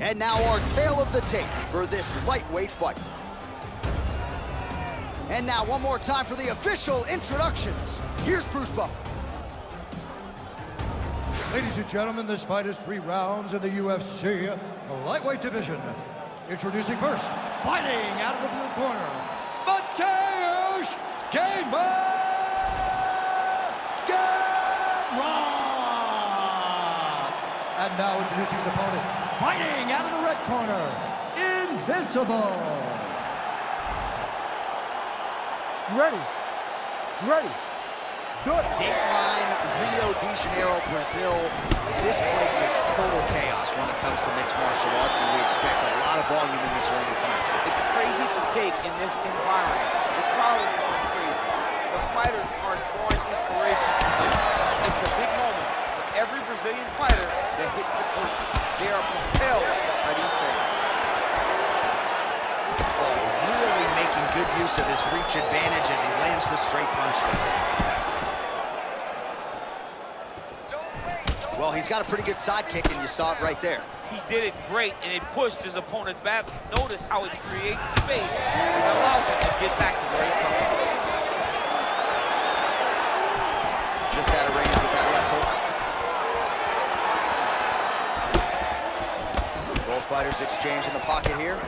And now our tale of the tape for this lightweight fight. And now one more time for the official introductions. Here's Bruce Buffer. Ladies and gentlemen, this fight is 3 rounds in the UFC lightweight division. Introducing first, fighting out of the blue corner, Mateusz Gamera! And now introducing his opponent, fighting out of the red corner, Invincible! Ready. Do it. Dateline, Rio de Janeiro, Brazil. This place is total chaos when it comes to mixed martial arts, and we expect a lot of volume in this arena tonight. It's crazy to take in this environment. The crowd is going crazy. The fighters are drawing inspiration from this. It's a big moment for every Brazilian fighter that hits the court. They are propelled by these fans. Really making good use of his reach advantage as he lands the straight punch there. Well, he's got a pretty good sidekick, and you saw it right there. He did it great, and it pushed his opponent back. Notice how he creates space and allows him to get back to where he's coming from. Just out of range with that left hook. Both fighters exchange in the pocket here.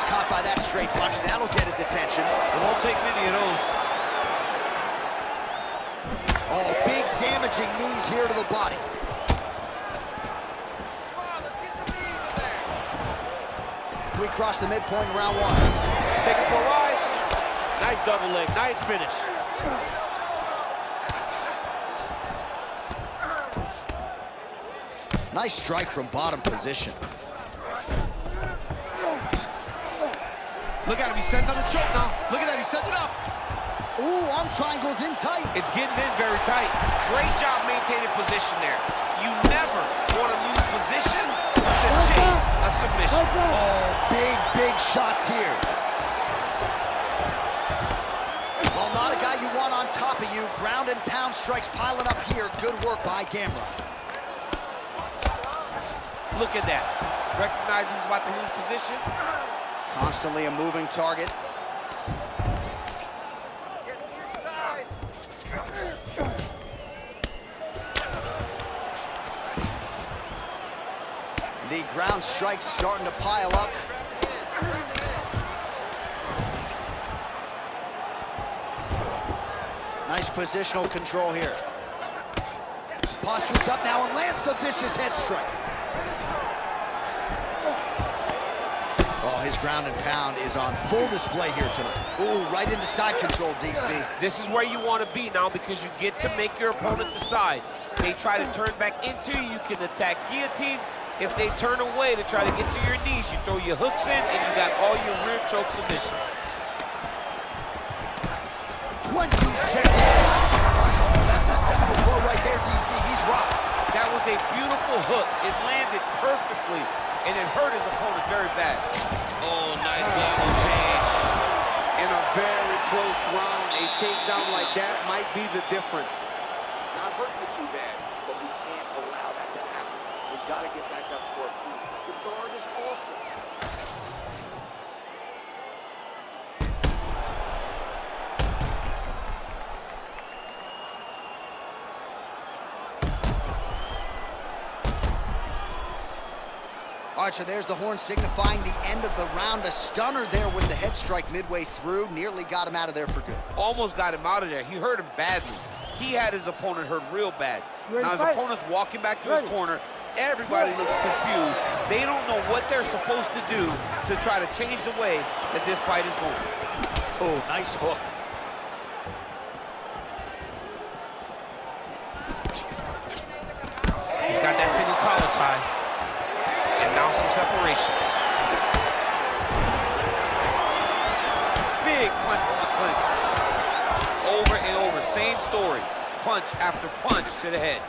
Caught by that straight punch. That'll get his attention. It won't take many of those. Oh, big damaging knees here to the body. Come on, let's get some knees in there. We cross the midpoint in round 1. Take it for a ride. Nice double leg. Nice finish. Nice strike from bottom position. Look at him, he's setting up the choke now. Look at that, he's setting it up. Ooh, arm triangle's in tight. It's getting in very tight. Great job maintaining position there. You never want to lose position to chase a submission. Oh, big shots here. Well, not a guy you want on top of you. Ground and pound strikes piling up here. Good work by Gamera. Look at that. Recognize he was about to lose position. Constantly a moving target. Get to your side. The ground strikes starting to pile up. Nice positional control here. Postures up now and lands the vicious head strike. Oh, his ground and pound is on full display here tonight. Ooh, right into side control, DC. This is where you want to be now because you get to make your opponent decide. They try to turn back into you, you can attack guillotine. If they turn away to try to get to your knees, you throw your hooks in and you got all your rear choke submissions. 20 seconds. Oh, that's a sensitive blow right there, DC. He's rocked. That was a beautiful hook. It landed perfectly, and it hurt his opponent very bad. Oh, nice level change. In a very close round, a takedown like that might be the difference. It's not hurting you too bad, but we can't allow that to happen. We got to get back up to our feet. The guard is awesome. All right, so there's the horn signifying the end of the round. A stunner there with the head strike midway through. Nearly got him out of there for good. Almost got him out of there. He hurt him badly. He had his opponent hurt real bad. Now his opponent's walking back to his corner. Everybody looks confused. They don't know what they're supposed to do to try to change the way that this fight is going. Oh, nice hook. He's got that single collar tie. And now some separation. Big punch from the clinch. Over and over, same story. Punch after punch to the head.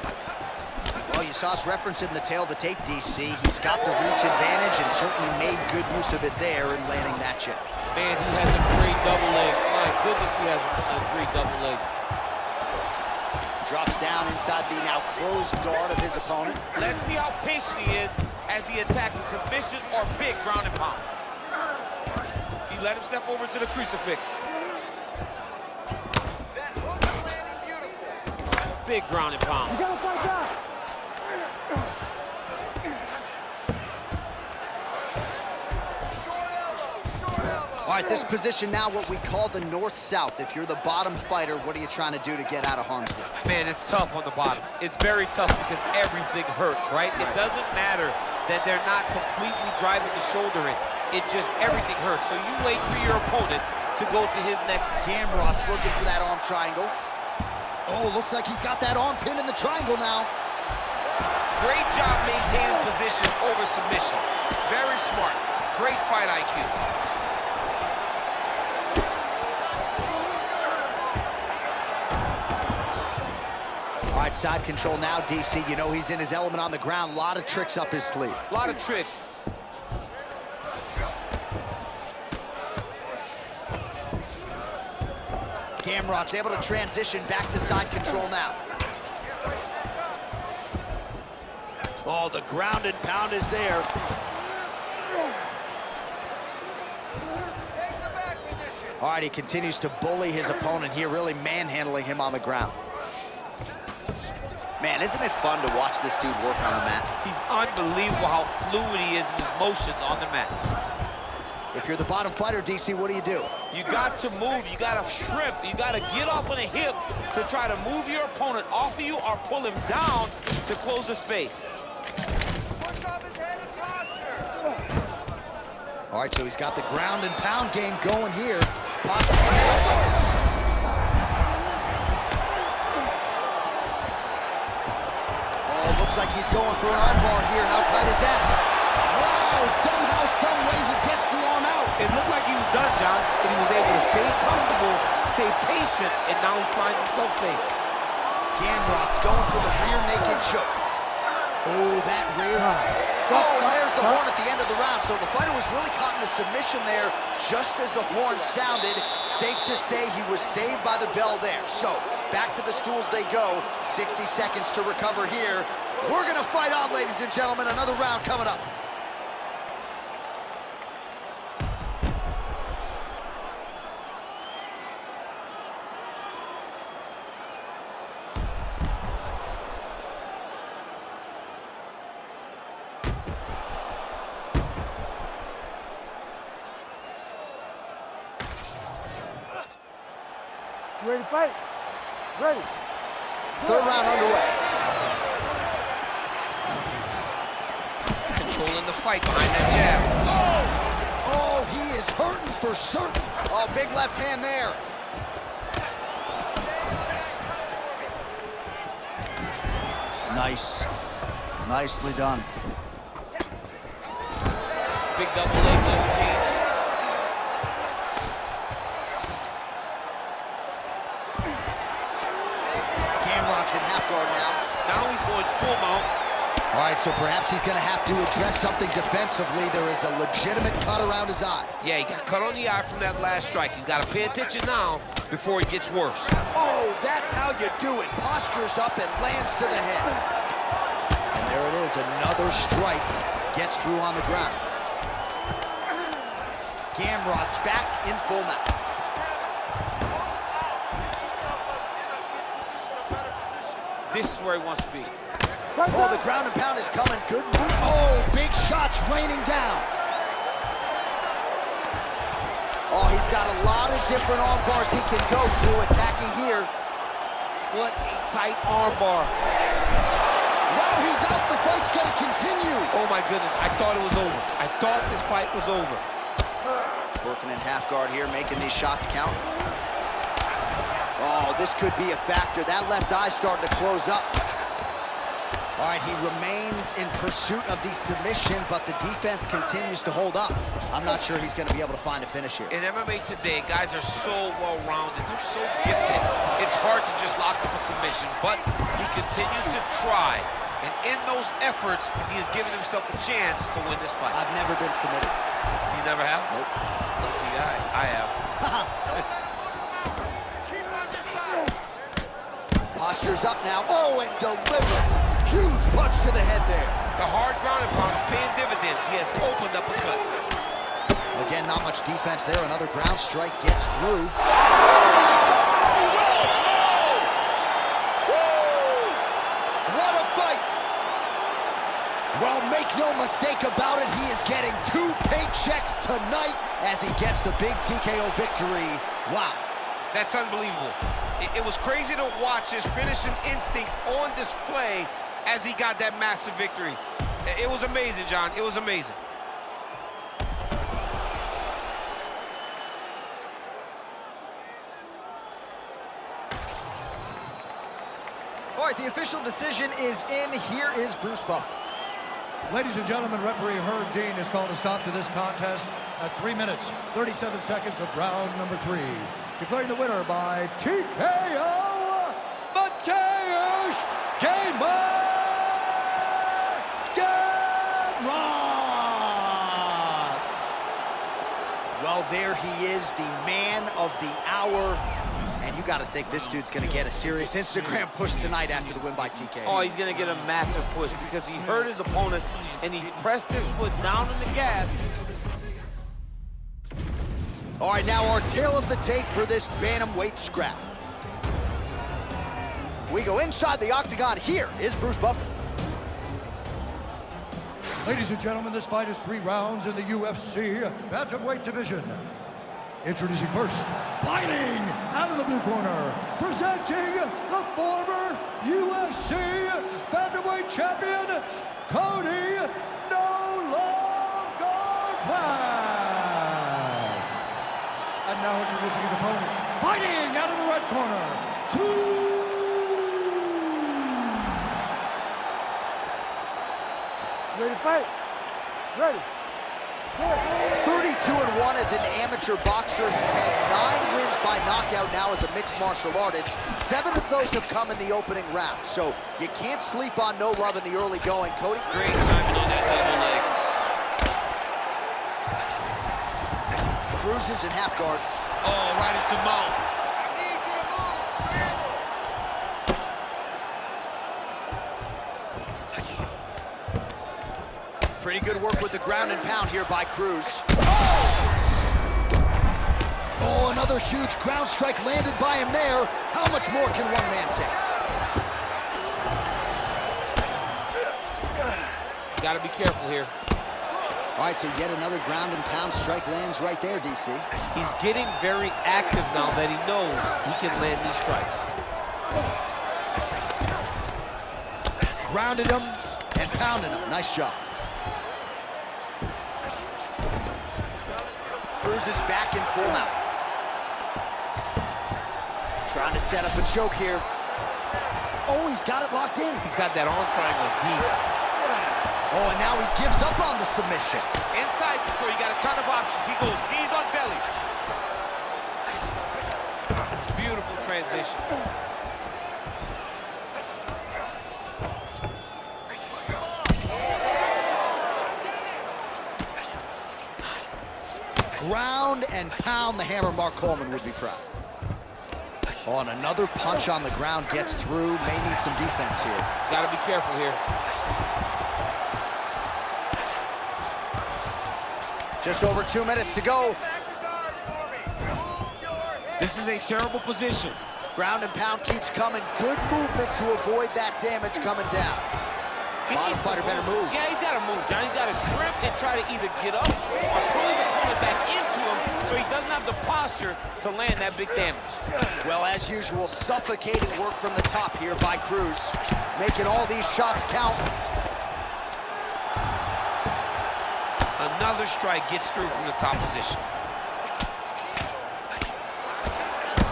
Well, you saw us referencing the tail of the tape, DC. He's got the reach advantage and certainly made good use of it there in landing that jab. Man, he has a great double leg. My goodness, he has a great double leg. Drops down inside the now closed guard of his opponent. Let's see how patient he is as he attacks a submission or big ground and pound. He let him step over to the crucifix. That hook is landing beautiful. Big ground and pound. You gotta fight back. Short elbow, short elbow. All right, this position now what we call the north-south. If you're the bottom fighter, what are you trying to do to get out of harm's way? Man, it's tough on the bottom. It's very tough because everything hurts, right? It doesn't matter that they're not completely driving the shoulder in. It just, everything hurts. So you wait for your opponent to go to his next. Gamrot's looking for that arm triangle. Oh, looks like he's got that arm pin in the triangle now. Great job maintaining position over submission. Very smart. Great fight IQ. All right, side control now, DC. You know he's in his element on the ground. A lot of tricks up his sleeve. A lot of tricks. Gamrot's able to transition back to side control now. Oh, the ground and pound is there. Take the back position. All right, he continues to bully his opponent here, really manhandling him on the ground. Man, isn't it fun to watch this dude work on the mat? He's unbelievable how fluid he is in his motions on the mat. If you're the bottom fighter, DC, what do? You got to move, you got to shrimp, you got to get up on a hip to try to move your opponent off of you or pull him down to close the space. Push off his head and posture. All right, so he's got the ground and pound game going here. Oh, looks like he's going for an armbar here. How tight is that? Wow, somehow, some way he gets the arm out. It looked like he was done, John, but he was able to stay comfortable, stay patient, and now he finds himself safe. Gamrot's going for the rear naked choke. Oh, that rear. Oh, and there's the horn at the end of the round. So the fighter was really caught in a submission there just as the horn sounded. Safe to say he was saved by the bell there. So back to the stools they go. 60 seconds to recover here. We're going to fight on, ladies and gentlemen. Another round coming up. You ready to fight? Ready. Third round underway. Controlling the fight behind that jab. Oh, he is hurting for certain. Oh, big left hand there. Nice. Nicely done. Big double leg level change. Gamrot's in half guard now. Now he's going full mount. All right, so perhaps he's going to have to address something defensively. There is a legitimate cut around his eye. Yeah, he got cut on the eye from that last strike. He's got to pay attention now before it gets worse. Oh, that's how you do it. Postures up and lands to the head. And there it is, another strike. Gets through on the ground. Gamrot's back in full now. This is where he wants to be. Oh, the ground and pound is coming. Good move. Oh, big shots raining down. Oh, he's got a lot of different arm bars he can go to attacking here. What a tight arm bar. Wow, he's out. The fight's going to continue. Oh my goodness, I thought it was over. I thought this fight was over. Working in half guard here, making these shots count. Oh, this could be a factor. That left eye starting to close up. All right, he remains in pursuit of the submission, but the defense continues to hold up. I'm not sure he's going to be able to find a finish here. In MMA today, guys are so well-rounded. They're so gifted. It's hard to just lock up a submission, but he continues to try. And in those efforts, he has given himself a chance to win this fight. I've never been submitted. You never have? Nope. Lucky guy. I have. Postures up now. Oh, and delivers. Huge punch to the head there. The hard ground and pound is paying dividends. He has opened up a cut. Again, not much defense there. Another ground strike gets through. What a fight! Well, make no mistake about it, he is getting 2 paychecks tonight as he gets the big TKO victory. Wow. That's unbelievable. It was crazy to watch his finishing instincts on display as he got that massive victory. It was amazing, John. It was amazing. All right, the official decision is in. Here is Bruce Buffer. Ladies and gentlemen, referee Herb Dean has called a stop to this contest at 3 minutes, 37 seconds of round number 3. Declaring the winner by TKO, Mateusz Gamrot! Well, there he is, the man of the hour. And you got to think this dude's going to get a serious Instagram push tonight after the win by TKO. Oh, he's going to get a massive push because he hurt his opponent and he pressed his foot down on the gas. All right, now our tale of the tape for this bantamweight scrap. We go inside the octagon. Here is Bruce Buffer. Ladies and gentlemen, this fight is 3 rounds in the UFC bantamweight division. Introducing first, fighting out of the blue corner, presenting the former UFC bantamweight champion, Cody No Love Garbrandt. And now introducing his opponent, fighting out of the red corner, Ready to fight? Ready. 32-1 as an amateur boxer. He's had 9 wins by knockout now as a mixed martial artist. 7 of those have come in the opening round. So you can't sleep on No Love in the early going. Cody? Great timing on that double leg. Cruises in half guard. Oh, right into mount. Pretty good work with the ground and pound here by Cruz. Oh, another huge ground strike landed by him there. How much more can one man take? You got to be careful here. All right, so yet another ground and pound strike lands right there, DC. He's getting very active now that he knows he can land these strikes. Grounded him and pounded him. Nice job. Cruz is back in full mount. Trying to set up a choke here. Oh, he's got it locked in. He's got that arm triangle deep. Oh, and now he gives up on the submission. Inside, so you got a ton of options. He goes knees on belly. Beautiful transition. Ground and pound the hammer. Mark Coleman would be proud. Oh, and another punch on the ground gets through. May need some defense here. He's got to be careful here. Just over 2 minutes to go. This is a terrible position. Ground and pound keeps coming. Good movement to avoid that damage coming down. Bottom fighter better move. Yeah, he's got to move, John. He's got to shrimp and try to either get up or pull his opponent back into him so he doesn't have the posture to land that big damage. Well, as usual, suffocating work from the top here by Cruz. Making all these shots count. Another strike gets through from the top position.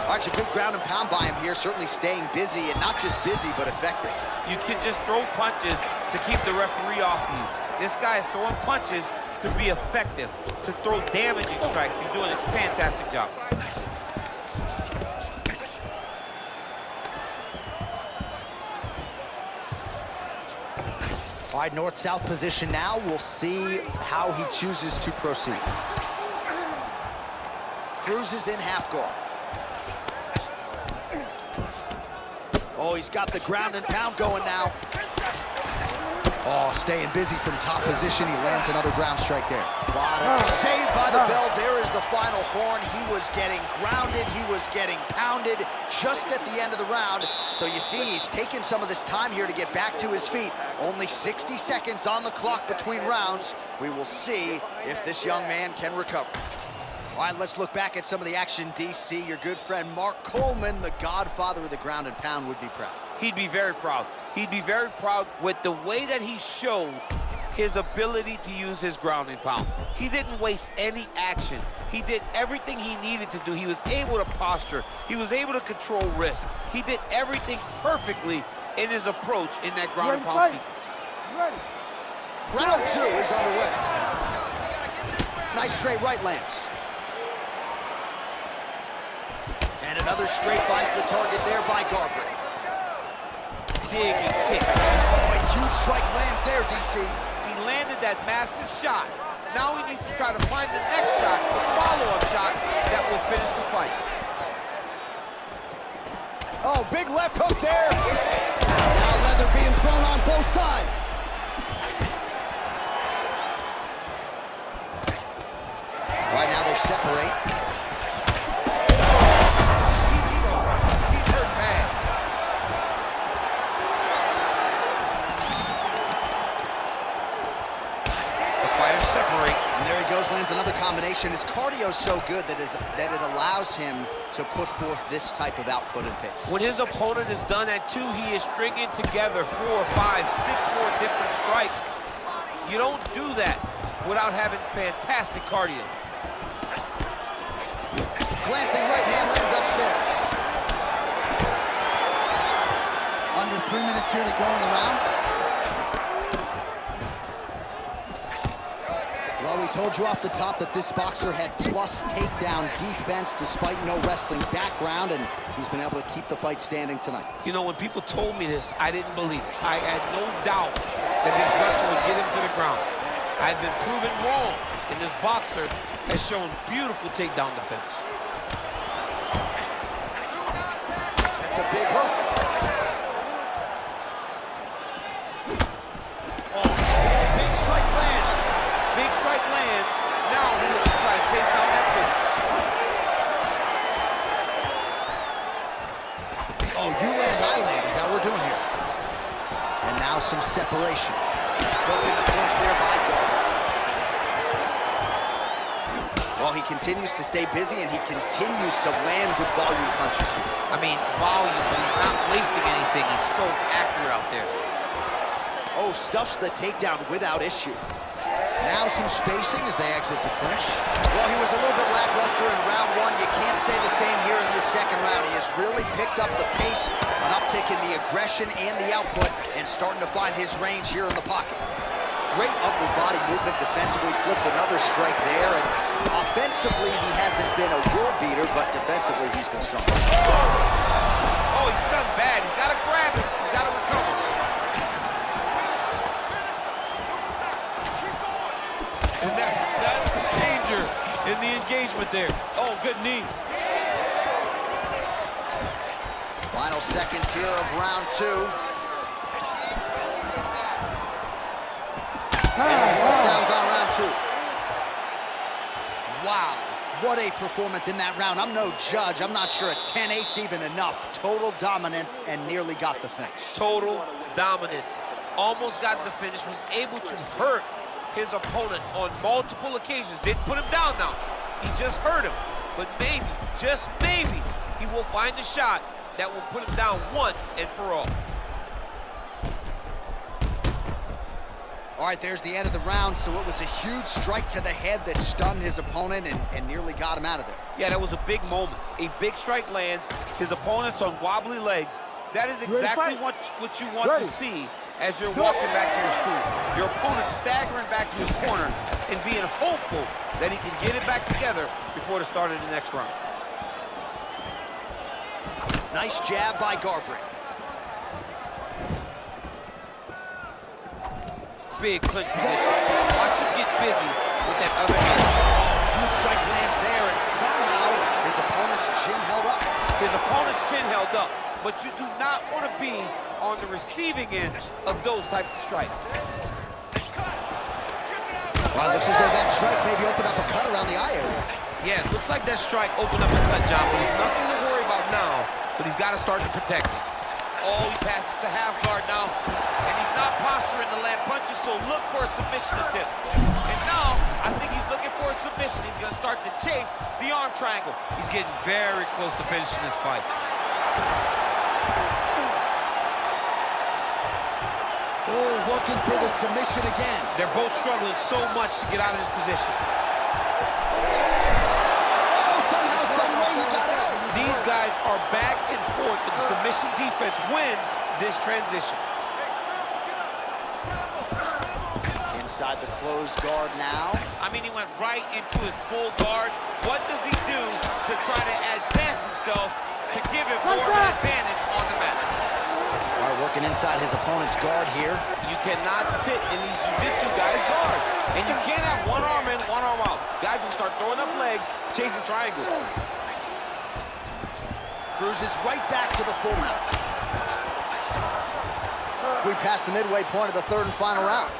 All right, so good ground and pound by him here, certainly staying busy, and not just busy, but effective. You can just throw punches to keep the referee off you. This guy is throwing punches to be effective, to throw damaging strikes. He's doing a fantastic job. All right, north-south position now. We'll see how he chooses to proceed. Cruz is in half guard. Oh, he's got the ground and pound going now. Oh, staying busy from top position. He lands another ground strike there. Saved by the bell. There is the final horn. He was getting grounded. He was getting pounded just at the end of the round. So you see, he's taking some of this time here to get back to his feet. Only 60 seconds on the clock between rounds. We will see if this young man can recover. All right, let's look back at some of the action, DC. Your good friend Mark Coleman, the godfather of the ground and pound, would be proud. He'd be very proud. He'd be very proud with the way that he showed his ability to use his ground and pound. He didn't waste any action. He did everything he needed to do. He was able to posture. He was able to control risk. He did everything perfectly in his approach in that ground and pound sequence. Ready. Round two is underway. Nice straight right lands. And another straight finds the target there by Garber. Dig and kick. Oh, a huge strike lands there, DC. He landed that massive shot. Now he needs to try to find the next shot, the follow-up shot that will finish the fight. Oh, big left hook there. Now leather being thrown on both sides. Right now they separate. Lands another combination. His cardio's so good that it allows him to put forth this type of output and pace. When his opponent is done at 2, he is stringing together 4, 5, 6 more different strikes. You don't do that without having fantastic cardio. Glancing right hand lands upstairs. Under 3 minutes here to go in the round. Well, we told you off the top that this boxer had plus takedown defense despite no wrestling background, and he's been able to keep the fight standing tonight. You know, when people told me this, I didn't believe it. I had no doubt that this wrestler would get him to the ground. I've been proven wrong, and this boxer has shown beautiful takedown defense. That's a big hook. Oh, big strike lands. Big strike lands. Now he looks to try to chase down that finish. Oh, you land, I land is how we're doing here. And now some separation. Hook in the clinch there by Garber. continues to stay busy, and he continues to land with volume punches. I mean, volume, but he's not wasting anything. He's so accurate out there. Oh, stuffs the takedown without issue. Now some spacing as they exit the clinch. Well, he was a little bit lackluster in round one. You can't say the same here in this second round. He has really picked up the pace, an uptick in the aggression and the output, and starting to find his range here in the pocket. Great upward body movement defensively, slips another strike there, and offensively he hasn't been a world beater, but defensively he's been strong. Oh, he's done bad. He's got to grab it. He's got to recover. And that's the danger in the engagement there. Oh, good knee. Final seconds here of round two. And what sounds on round two. Wow, what a performance in that round. I'm no judge. I'm not sure a 10-8's even enough. Total dominance and nearly got the finish. Total dominance. Almost got the finish, was able to hurt his opponent on multiple occasions. Didn't put him down now. He just hurt him. But maybe, just maybe, he will find a shot that will put him down once and for all. All right, there's the end of the round, so it was a huge strike to the head that stunned his opponent and nearly got him out of there. Yeah, that was a big moment. A big strike lands, his opponent's on wobbly legs. That is exactly what you want to see as you're walking back to your stool. Your opponent staggering back to his corner and being hopeful that he can get it back together before the start of the next round. Nice jab by Garbrandt. Big clinch position. Watch him get busy with that other hand. Huge strike lands there, and somehow his opponent's chin held up. His opponent's chin held up, but you do not want to be on the receiving end of those types of strikes. Well, it looks as though that strike maybe opened up a cut around the eye area. Yeah, it looks like that strike opened up a cut, John, but there's nothing to worry about now, but he's got to start to protect it. Oh, he passes to half guard now, and he's not posturing to land punches, so look for a submission attempt. And now, I think he's looking for a submission. He's going to start to chase the arm triangle. He's getting very close to finishing this fight. Oh, working for the submission again. They're both struggling so much to get out of this position. Oh, somehow, some way he got out. These guys are back and forth, but the submission defense wins this transition. Inside the closed guard now. I mean, he went right into his full guard. What does he do to try to advance himself to give him more of an advantage on the mat? All right, working inside his opponent's guard here. You cannot sit in these jiu-jitsu guys' guard. And you can't have one arm in, one arm out. Guys will start throwing up legs, chasing triangles. Cruises right back to the full mount. We passed the midway point of the third and final round.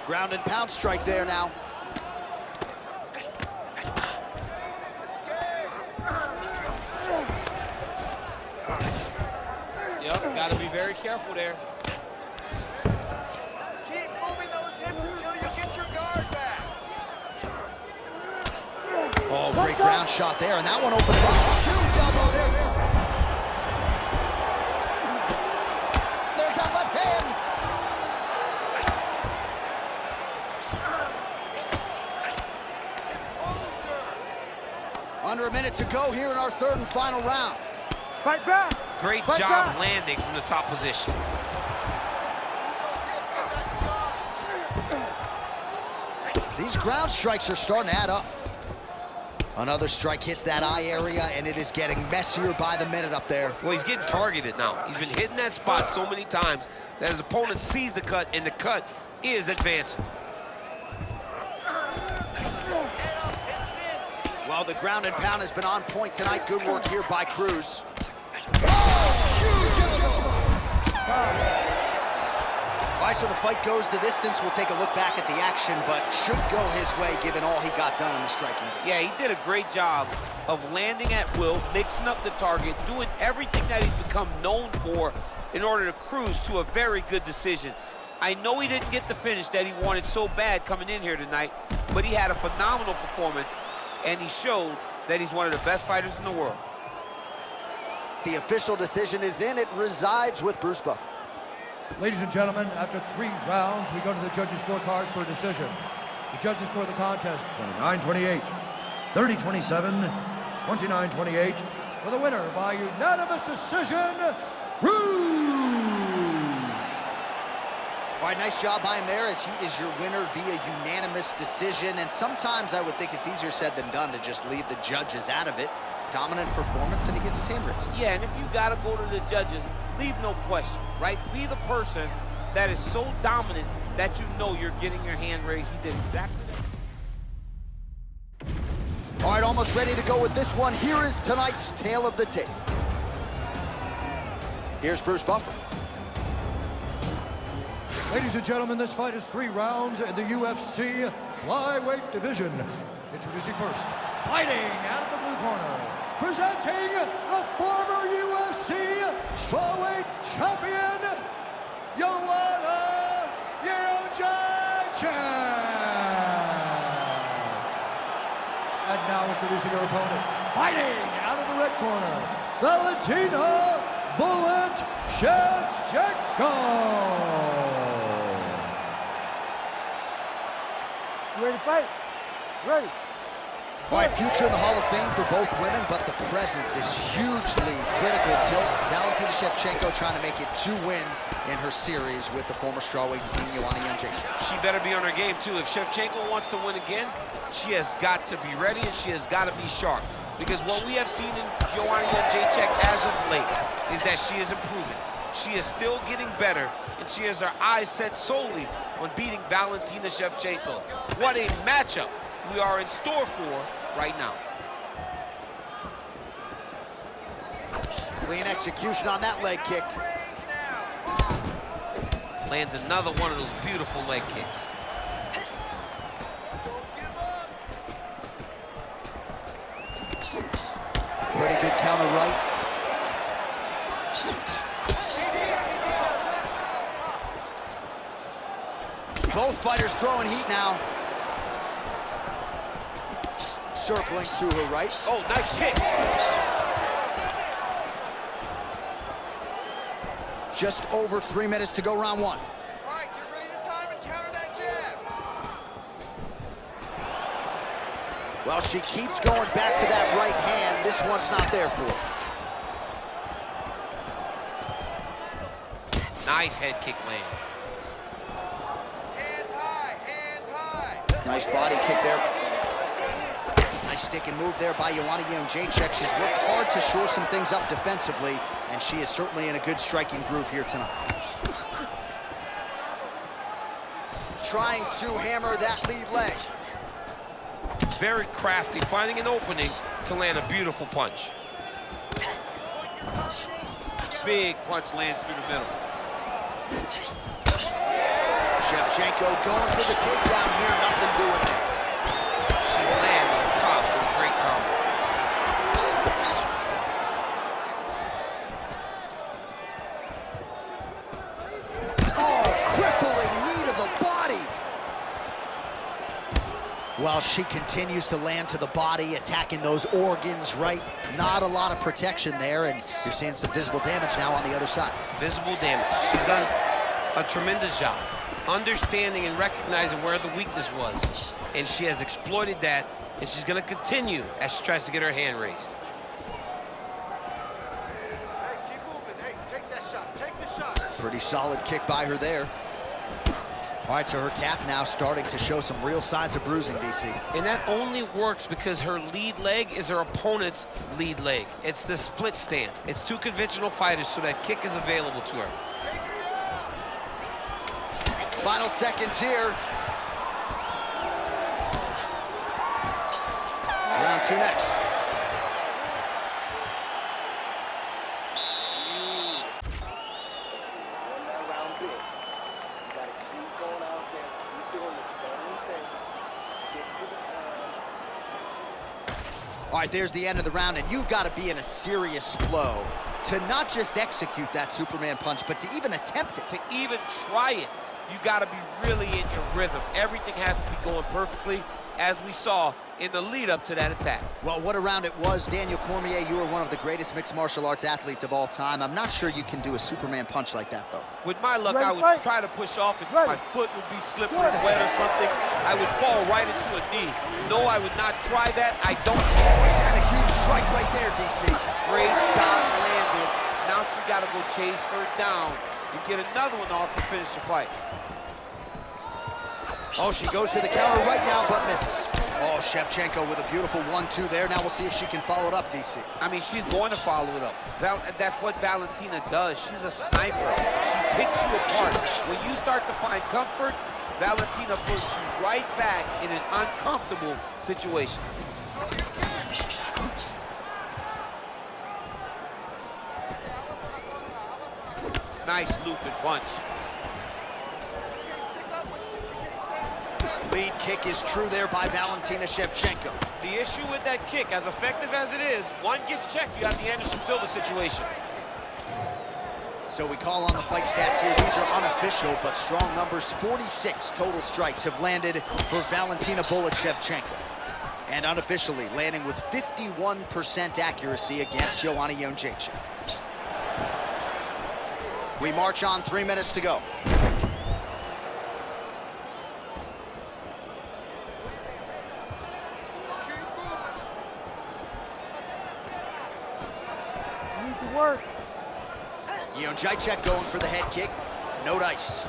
Ground and pound strike there now. Yep, got to be very careful there. Keep moving those hips until you get your guard back. Oh, great ground shot there, and that one opened up. Huge elbow there. There's that left hand. Under a minute to go here in our third and final round. Fight back. Great Fight job back. landing from the top position. These ground strikes are starting to add up. Another strike hits that eye area, and it is getting messier by the minute up there. Well, he's getting targeted now. He's been hitting that spot so many times that his opponent sees the cut, and the cut is advancing. Well, the ground and pound has been on point tonight. Good work here by Cruz. All right, so the fight goes the distance. We'll take a look back at the action, but should go his way given all he got done in the striking game. Yeah, he did a great job of landing at will, mixing up the target, doing everything that he's become known for in order to cruise to a very good decision. I know he didn't get the finish that he wanted so bad coming in here tonight, but he had a phenomenal performance, and he showed that he's one of the best fighters in the world. The official decision is in. It resides with Bruce Buffer. Ladies and gentlemen, after 3 rounds, we go to the judges' scorecards for a decision. The judges score the contest 29-28, 30-27, 29-28, for the winner by unanimous decision, Bruce! All right, nice job by him there, as he is your winner via unanimous decision. And sometimes I would think it's easier said than done to just leave the judges out of it. Dominant performance, and he gets his hand raised. Yeah, and if you gotta go to the judges, leave no question, right? Be the person that is so dominant that you know you're getting your hand raised. He did exactly that. All right, almost ready to go with this one. Here is tonight's tale of the tape. Here's Bruce Buffer. Ladies and gentlemen, this fight is 3 rounds in the UFC flyweight division. Introducing first, fighting out of the blue corner, presenting the former UFC strawweight champion, Joanna Jędrzejczyk. And now introducing her opponent, fighting out of the red corner, Valentina Bullet Shevchenko. You ready to fight? Ready. All right, future in the Hall of Fame for both women, but the present, this hugely critical tilt. Valentina Shevchenko trying to make it 2 wins in her series with the former strawweight queen, Joanna Jędrzejczyk. She better be on her game, too. If Shevchenko wants to win again, she has got to be ready, and she has got to be sharp. Because what we have seen in Joanna Jędrzejczyk as of late is that she is improving. She is still getting better, and she has her eyes set solely on beating Valentina Shevchenko. What a matchup we are in store for right now. Clean execution on that leg kick. Lands another one of those beautiful leg kicks. Pretty good counter right. Both fighters throwing heat now. Circling to her right. Oh, nice kick. Just over 3 minutes to go, round 1. All right, get ready to time and counter that jab. Well, she keeps going back to that right hand. This one's not there for her. Nice head kick lands. Hands high, hands high. Nice body kick there. Nice stick and move there by Joanna Jędrzejczyk. She's worked hard to shore some things up defensively, and she is certainly in a good striking groove here tonight. Trying to hammer that lead leg. Very crafty, finding an opening to land a beautiful punch. Big punch lands through the middle. Shevchenko going for the takedown here, nothing doing there. She lands on top with a great combo. Oh, crippling knee to the body. Well, she continues to land to the body, attacking those organs, right? Not a lot of protection there, and you're seeing some visible damage now on the other side. Visible damage. She's done a tremendous job understanding and recognizing where the weakness was, and she has exploited that, and she's going to continue as she tries to get her hand raised. Hey, keep moving. Hey, take that shot. Take the shot. Pretty solid kick by her there. All right, so her calf now starting to show some real signs of bruising, DC. And that only works because her lead leg is her opponent's lead leg. It's the split stance. It's 2 conventional fighters, so that kick is available to her. Take her down. Final seconds here. Round 2 next. Won that round big. You gotta keep going out there, keep doing the same thing. Stick to the plan, stick to it. All right, there's the end of the round, and you've got to be in a serious flow to not just execute that Superman punch, but to even attempt it. To even try it, you got to be really in your rhythm. Everything has to be going perfectly, as we saw in the lead up to that attack. Well, what a round it was. Daniel Cormier, you are one of the greatest mixed martial arts athletes of all time. I'm not sure you can do a Superman punch like that, though. With my luck, I would try to push off, and my foot would be slippery wet or something. I would fall right into a knee. No, I would not try that. I don't. Oh, he's had a huge strike right there, DC. Great shot landed. Now she's got to go chase her down and get another one off to finish the fight. Oh, she goes to the counter right now, but misses. Oh, Shevchenko with a beautiful 1-2 there. Now we'll see if she can follow it up, DC. I mean, she's going to follow it up. That's what Valentina does. She's a sniper. She picks you apart. When you start to find comfort, Valentina puts you right back in an uncomfortable situation. Nice looping punch. Lead kick is true there by Valentina Shevchenko. The issue with that kick, as effective as it is, one gets checked, you have the Anderson Silva situation. So we call on the fight stats here. These are unofficial, but strong numbers. 46 total strikes have landed for Valentina Bullet Shevchenko. And unofficially landing with 51% accuracy against Joanna Jędrzejczyk. We march on, 3 minutes to go. Work. Jędrzejczyk going for the head kick. No dice.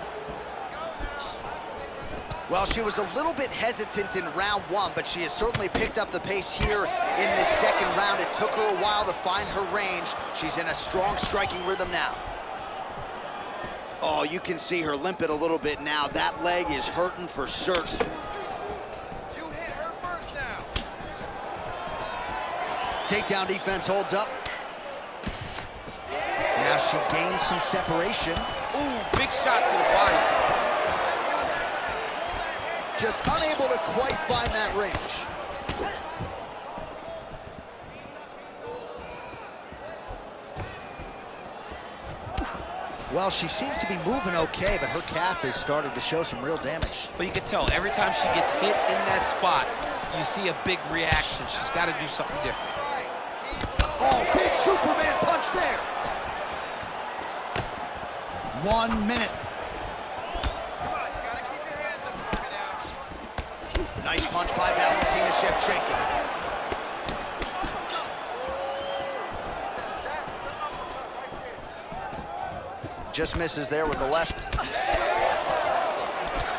Well, she was a little bit hesitant in round one, but she has certainly picked up the pace here in this second round. It took her a while to find her range. She's in a strong striking rhythm now. Oh, you can see her limp it a little bit now. That leg is hurting for certain. You hit her first now. Takedown defense holds up. Now she gains some separation. Ooh, big shot to the body. Just unable to quite find that range. Well, she seems to be moving okay, but her calf has started to show some real damage. But you can tell every time she gets hit in that spot, you see a big reaction. She's got to do something different. Oh, big Superman punch there. 1 minute. Come on, you gotta keep your hands up now. Nice punch by Valentina Shevchenko. Just misses there with the left.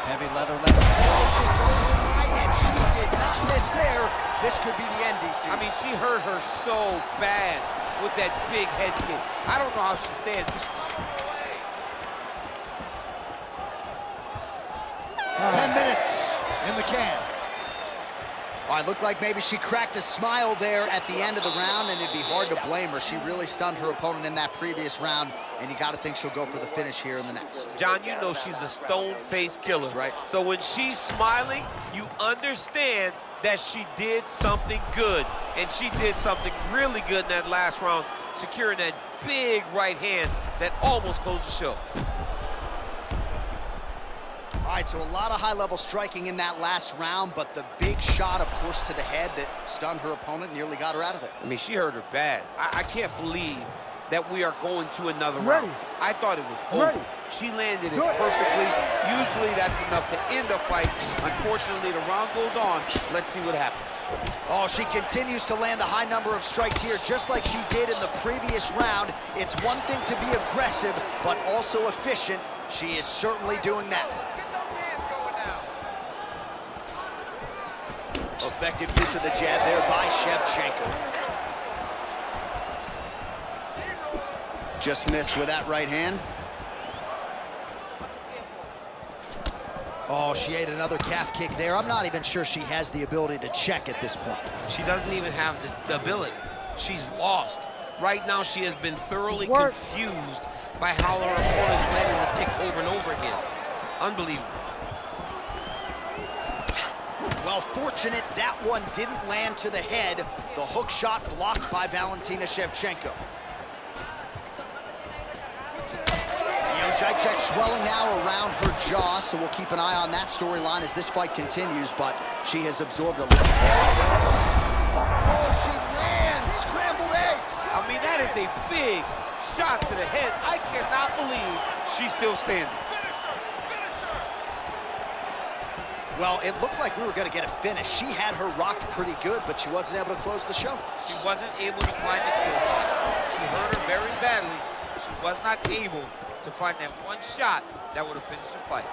Heavy leather left. Oh, she throws it high, and she did not miss there. This could be the end, DC. I mean, she hurt her so bad with that big head kick. I don't know how she stands. 10 minutes in the can. All right, looked like maybe she cracked a smile there at the end of the round, and it'd be hard to blame her. She really stunned her opponent in that previous round, and you got to think she'll go for the finish here in the next. John, you know she's a stone-faced killer. Right. So when she's smiling, you understand that she did something good. And she did something really good in that last round, securing that big right hand that almost closed the show. All right, so a lot of high-level striking in that last round, but the big shot, of course, to the head that stunned her opponent, nearly got her out of it. I mean, she hurt her bad. I can't believe that we are going to another round. I thought it was over. She landed it perfectly. Usually that's enough to end a fight. Unfortunately, the round goes on. Let's see what happens. Oh, she continues to land a high number of strikes here, just like she did in the previous round. It's one thing to be aggressive, but also efficient. She is certainly doing that. Effective use of the jab there by Shevchenko. Just missed with that right hand. Oh, she ate another calf kick there. I'm not even sure she has the ability to check at this point. She doesn't even have the ability. She's lost. Right now, she has been thoroughly confused by how her opponent's landing this kick over and over again. Unbelievable. Well, fortunate that one didn't land to the head. The hook shot blocked by Valentina Shevchenko. Jacek swelling now around her jaw, so we'll keep an eye on that storyline as this fight continues, but she has absorbed a little. Oh, she lands scrambled eggs. I mean, that is a big shot to the head. I cannot believe she's still standing. Well, it looked like we were going to get a finish. She had her rocked pretty good, but she wasn't able to close the show. She wasn't able to find the kill shot. She hurt her very badly. She was not able to find that one shot that would have finished the fight.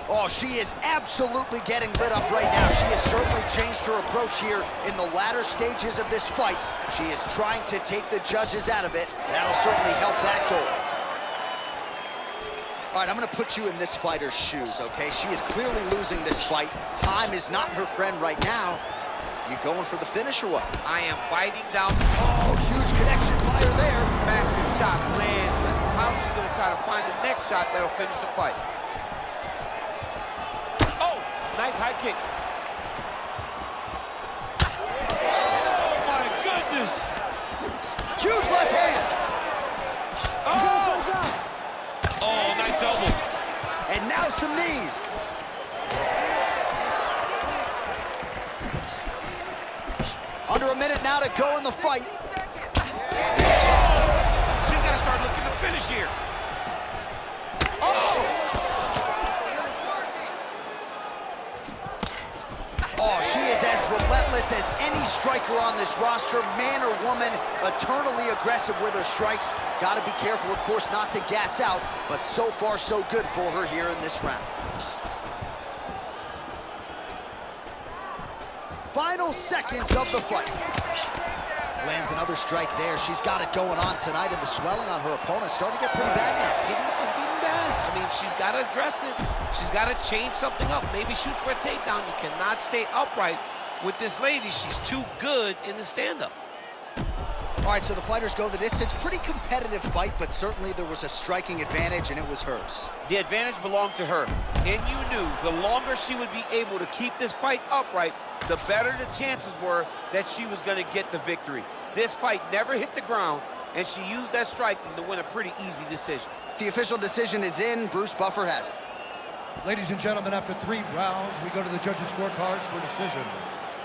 Oh, she is absolutely getting lit up right now. She has certainly changed her approach here in the latter stages of this fight. She is trying to take the judges out of it. That'll certainly help that goal. All right, I'm gonna put you in this fighter's shoes, okay? She is clearly losing this fight. Time is not her friend right now. You going for the finish or what? I am biting down. Oh, huge connection fire there. Massive shot land. How's she gonna try to find the next shot that'll finish the fight? Oh, nice high kick. Oh my goodness. Huge left hand. Oh, nice elbow. And now some knees. Under a minute now to go in the fight. She's got to start looking to finish here. Oh, she is as relentless as any striker on this roster, man or woman, eternally aggressive with her strikes. Got to be careful, of course, not to gas out, but so far so good for her here in this round. Final seconds of the fight. Lands another strike there. She's got it going on tonight, and the swelling on her opponent starting to get pretty bad now. It's getting bad. I mean, she's got to address it. She's got to change something up. Maybe shoot for a takedown. You cannot stay upright with this lady. She's too good in the stand-up. All right, so the fighters go the distance. Pretty competitive fight, but certainly there was a striking advantage, and it was hers. The advantage belonged to her. And you knew the longer she would be able to keep this fight upright, the better the chances were that she was going to get the victory. This fight never hit the ground, and she used that striking to win a pretty easy decision. The official decision is in. Bruce Buffer has it. Ladies and gentlemen, after 3 rounds, we go to the judges' scorecards for decision.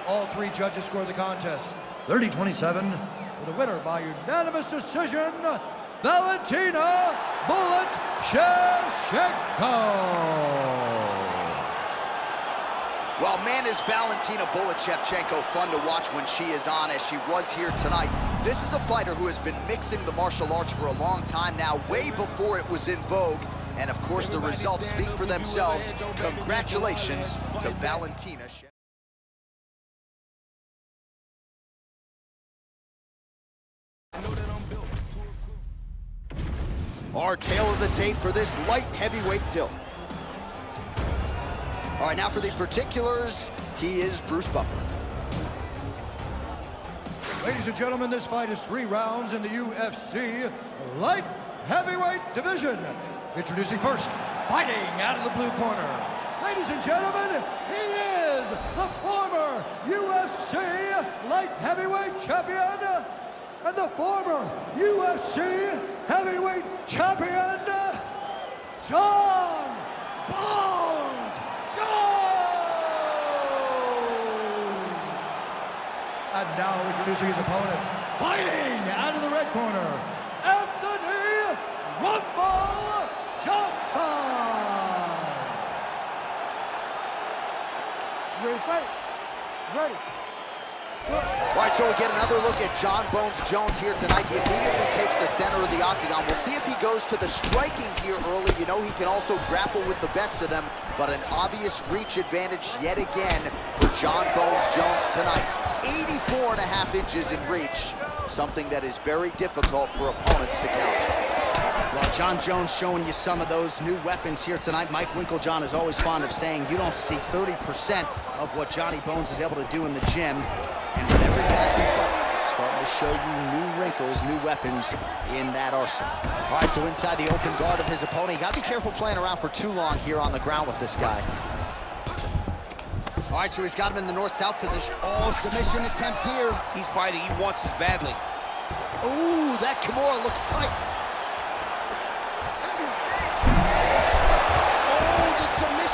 All 3 judges score the contest 30-27 for the winner by unanimous decision, Valentina "Bullet" Shevchenko. Well, man, is Valentina "Bullet" Shevchenko fun to watch when she is on, as she was here tonight. This is a fighter who has been mixing the martial arts for a long time now, way before it was in vogue. And, of course, the results speak for themselves. Congratulations to Valentina Shevchenko. Our tale of the tape for this light heavyweight tilt. All right, now for the particulars, he is Bruce Buffer. Ladies and gentlemen, this fight is 3 rounds in the UFC light heavyweight division. Introducing first, fighting out of the blue corner. Ladies and gentlemen, he is the former UFC light heavyweight champion and the former UFC heavyweight champion, John Bones Jones. And now introducing his opponent, fighting out of the red corner, Anthony "Rumble" Johnson. Ready to fight? Ready. All right, so we get another look at John Bones Jones here tonight. He immediately takes the center of the octagon. We'll see if he goes to the striking here early. You know, he can also grapple with the best of them, but an obvious reach advantage yet again for John Bones Jones tonight. 84.5 inches in reach, something that is very difficult for opponents to counter. Well, John Jones showing you some of those new weapons here tonight. Mike Winklejohn is always fond of saying you don't see 30% of what Johnny Bones is able to do in the gym. And with every passing fight, starting to show you new wrinkles, new weapons in that arsenal. All right, so inside the open guard of his opponent, you gotta be careful playing around for too long here on the ground with this guy. All right, so he's got him in the north-south position. Oh, submission attempt here. He's fighting. He wants this badly. Ooh, that Kimura looks tight.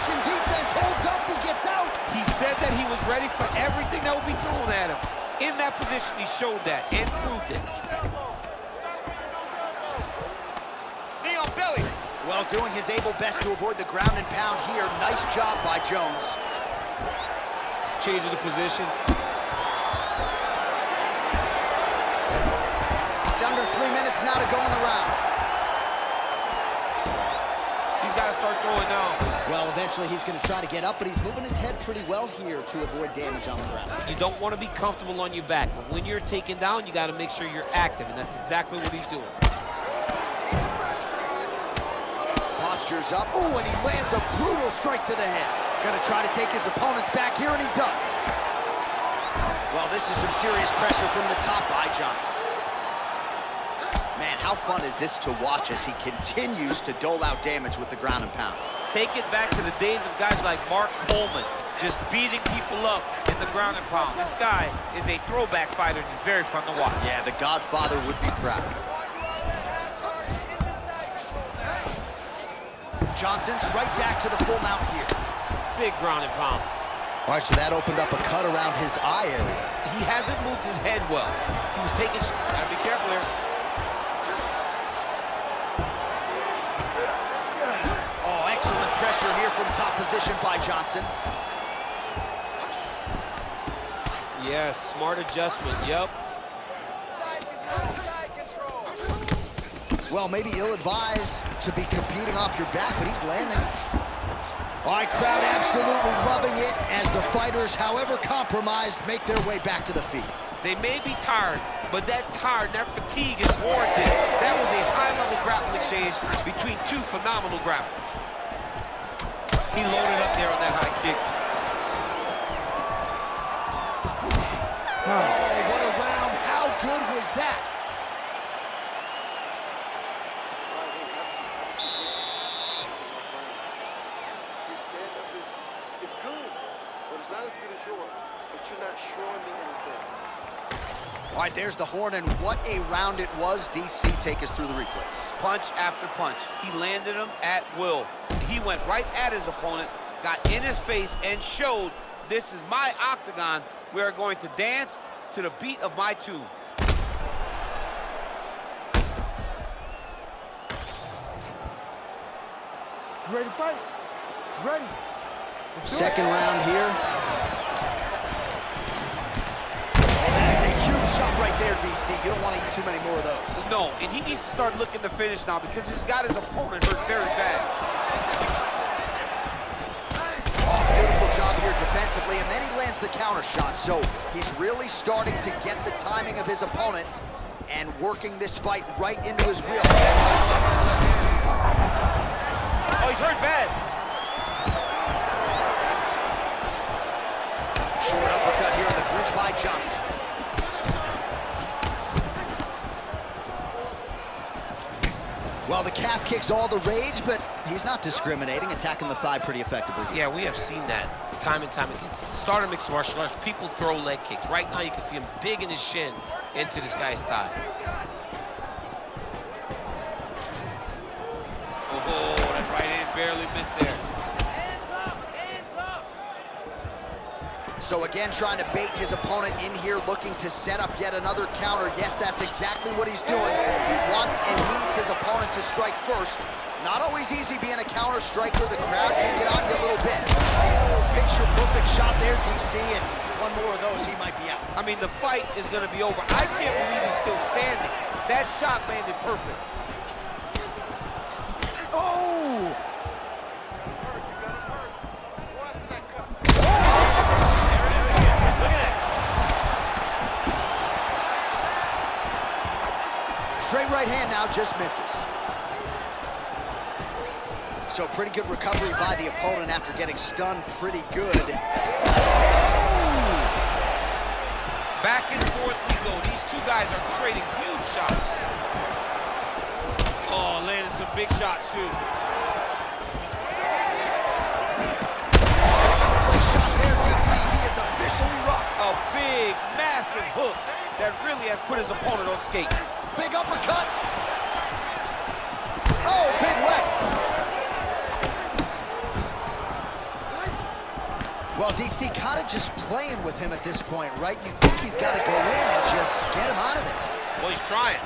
Russian defense holds up, he gets out. He said that he was ready for everything that would be thrown at him. In that position, he showed that and proved it. Knee on belly. Well, doing his able best to avoid the ground and pound here. Nice job by Jones. Change of the position. Under 3 minutes now to go in the round. He's got to start throwing now. Well, eventually he's going to try to get up, but he's moving his head pretty well here to avoid damage on the ground. You don't want to be comfortable on your back, but when you're taken down, you got to make sure you're active, and that's exactly what he's doing. Postures up. Oh, and he lands a brutal strike to the head. Going to try to take his opponents back here, and he does. Well, this is some serious pressure from the top by Johnson. Man, how fun is this to watch as he continues to dole out damage with the ground and pound? Take it back to the days of guys like Mark Coleman, just beating people up in the ground and pound. This guy is a throwback fighter, and he's very fun to watch. Yeah, the Godfather would be proud. Johnson's right back to the full mount here. Big ground and pound. All right, so that opened up a cut around his eye area. He hasn't moved his head well. He was taking... Gotta be careful here. Oh, excellent pressure here from top position by Johnson. Yes, smart adjustment, yep. Side control, side control. Well, maybe ill-advised to be competing off your back, but he's landing. All right, crowd absolutely loving it as the fighters, however compromised, make their way back to the feet. They may be tired, but that tired, that fatigue is warranted. That was a high-level grappling exchange between two phenomenal grapplers. He loaded up there on that high kick. Oh, what a round. How good was that? His stand-up is good, but it's not as good as yours. But you're not showing me anything. All right, there's the horn, and what a round it was. DC, take us through the replays. Punch after punch. He landed him at will. He went right at his opponent, got in his face, and showed this is my octagon. We are going to dance to the beat of my tune. You ready to fight? Ready. Second round here. That is a huge shot right there, DC. You don't want to eat too many more of those. No, and he needs to start looking to finish now because he's got his opponent hurt very bad. Beautiful job here defensively, and then he lands the counter shot. So he's really starting to get the timing of his opponent and working this fight right into his wheel. Oh, he's hurt bad. Short uppercut here in the clinch by Johnson. Well, the calf kick's all the rage, but he's not discriminating, attacking the thigh pretty effectively. Yeah, we have seen that time and time again. Start of mixed martial arts, people throw leg kicks. Right now, you can see him digging his shin into this guy's thigh. Oh, that right hand barely missed there. So again, trying to bait his opponent in here, looking to set up yet another counter. Yes, that's exactly what he's doing. He wants and needs his opponent to strike first. Not always easy being a counter striker. The crowd can get on you a little bit. Oh, picture-perfect shot there, DC, and one more of those, he might be out. I mean, the fight is going to be over. I can't believe he's still standing. That shot landed perfect. Oh! Straight right hand now, just misses. So pretty good recovery by the opponent after getting stunned pretty good. Oh! Back and forth we go. These two guys are trading huge shots. Oh, landed some big shots, too. He is officially rocked. A big, massive hook that really has put his opponent on skates. Big uppercut. Oh, big leg. Well, DC kind of just playing with him at this point, right? You think he's got to go in and just get him out of there. Well, he's trying,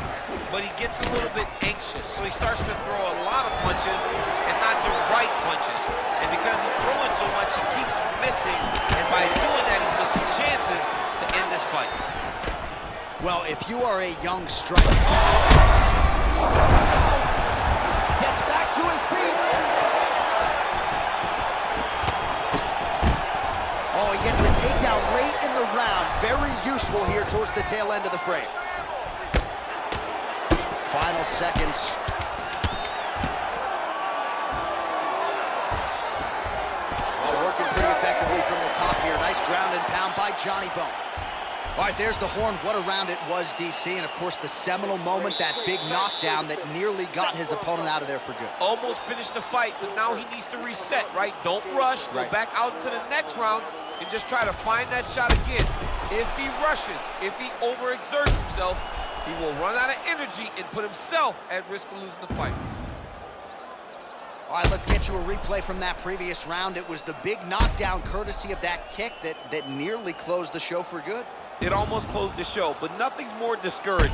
but he gets a little bit anxious, so he starts to throw a lot of punches and not the right punches. And because he's throwing so much, he keeps missing, and by doing that, he's missing chances to end this fight. Well, if you are a young striker... Gets back to his feet. Oh, he gets the takedown late in the round. Very useful here towards the tail end of the frame. Final seconds. Oh, working pretty effectively from the top here. Nice ground and pound by Johnny Bone. All right, there's the horn. What a round it was, DC. And, of course, the seminal moment, that big knockdown that nearly got his opponent out of there for good. Almost finished the fight, but now he needs to reset, right? Don't rush. Go back out into the next round and just try to find that shot again. If he rushes, if he overexerts himself, he will run out of energy and put himself at risk of losing the fight. All right, let's get you a replay from that previous round. It was the big knockdown courtesy of that kick that nearly closed the show for good. It almost closed the show, but nothing's more discouraging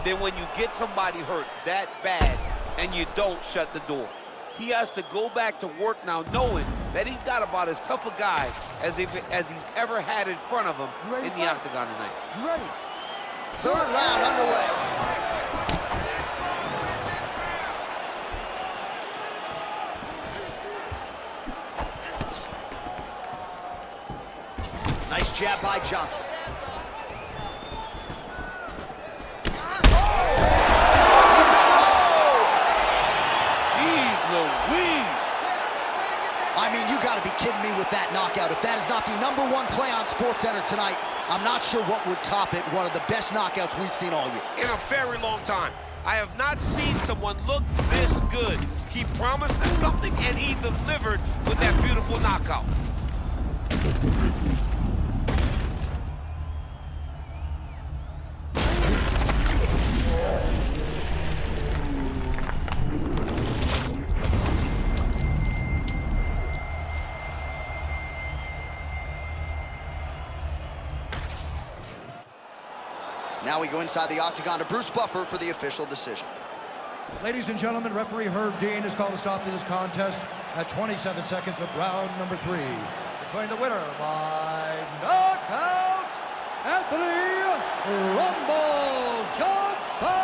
than when you get somebody hurt that bad and you don't shut the door. He has to go back to work now knowing that he's got about as tough a guy as he's ever had in front of him in the octagon tonight. You ready? Third round underway. Nice jab by Johnson. I mean, you got to be kidding me with that knockout. If that is not the #1 play on SportsCenter tonight, I'm not sure what would top it. One of the best knockouts we've seen all year. In a very long time. I have not seen someone look this good. He promised us something, and he delivered with that beautiful knockout. Now we go inside the octagon to Bruce Buffer for the official decision. Ladies and gentlemen, referee Herb Dean has called a stop to this contest at 27 seconds of round number 3. Declaring the winner by knockout, Anthony Rumble Johnson.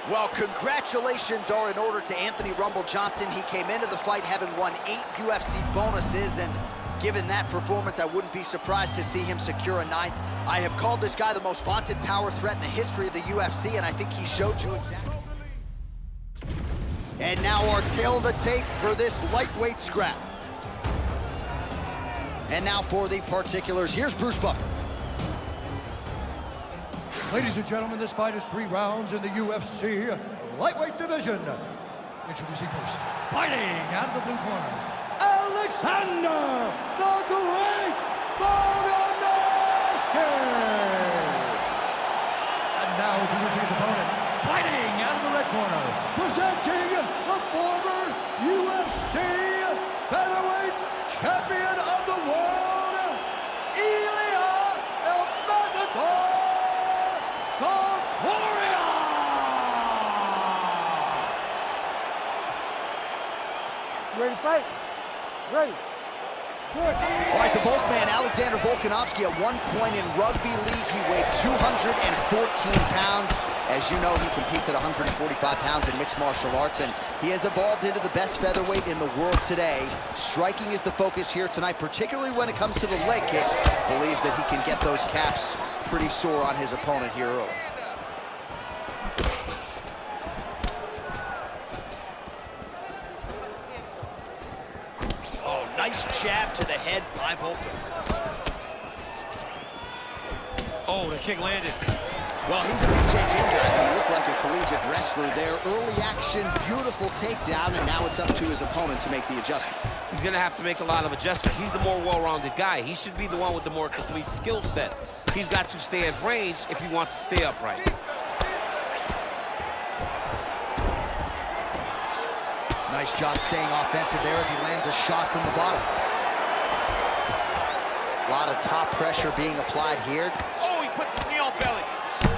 Well, congratulations are in order to Anthony Rumble Johnson. He came into the fight having won 8 UFC bonuses, and given that performance, I wouldn't be surprised to see him secure a 9th. I have called this guy the most vaunted power threat in the history of the UFC, and I think he showed you exactly. And now our tail of the tape for this lightweight scrap. And now for the particulars, here's Bruce Buffer. Ladies and gentlemen, this fight is 3 rounds in the UFC lightweight division. Introducing first, fighting out of the blue corner, Alexander the Great Volkanovski. And now introducing his opponent, fighting out of the red corner, presenting the former UFC featherweight champion of the world, Ilya El Matador Topuria. Ready to fight? Ready. Good. All right, the Volkman, Alexander Volkanovski, at one point in rugby league, he weighed 214 pounds. As you know, he competes at 145 pounds in mixed martial arts, and he has evolved into the best featherweight in the world today. Striking is the focus here tonight, particularly when it comes to the leg kicks. Believes that he can get those calves pretty sore on his opponent here early. Oh, nice jab to the head by Volkan. Oh, the kick landed. Well, he's a BJJ guy, but he looked like a collegiate wrestler there. Early action, beautiful takedown, and now it's up to his opponent to make the adjustment. He's going to have to make a lot of adjustments. He's the more well-rounded guy. He should be the one with the more complete skill set. He's got to stay at range if he wants to stay upright. Nice Nice job staying offensive there as he lands a shot from the bottom. A lot of top pressure being applied here. Oh, he puts his knee on belly.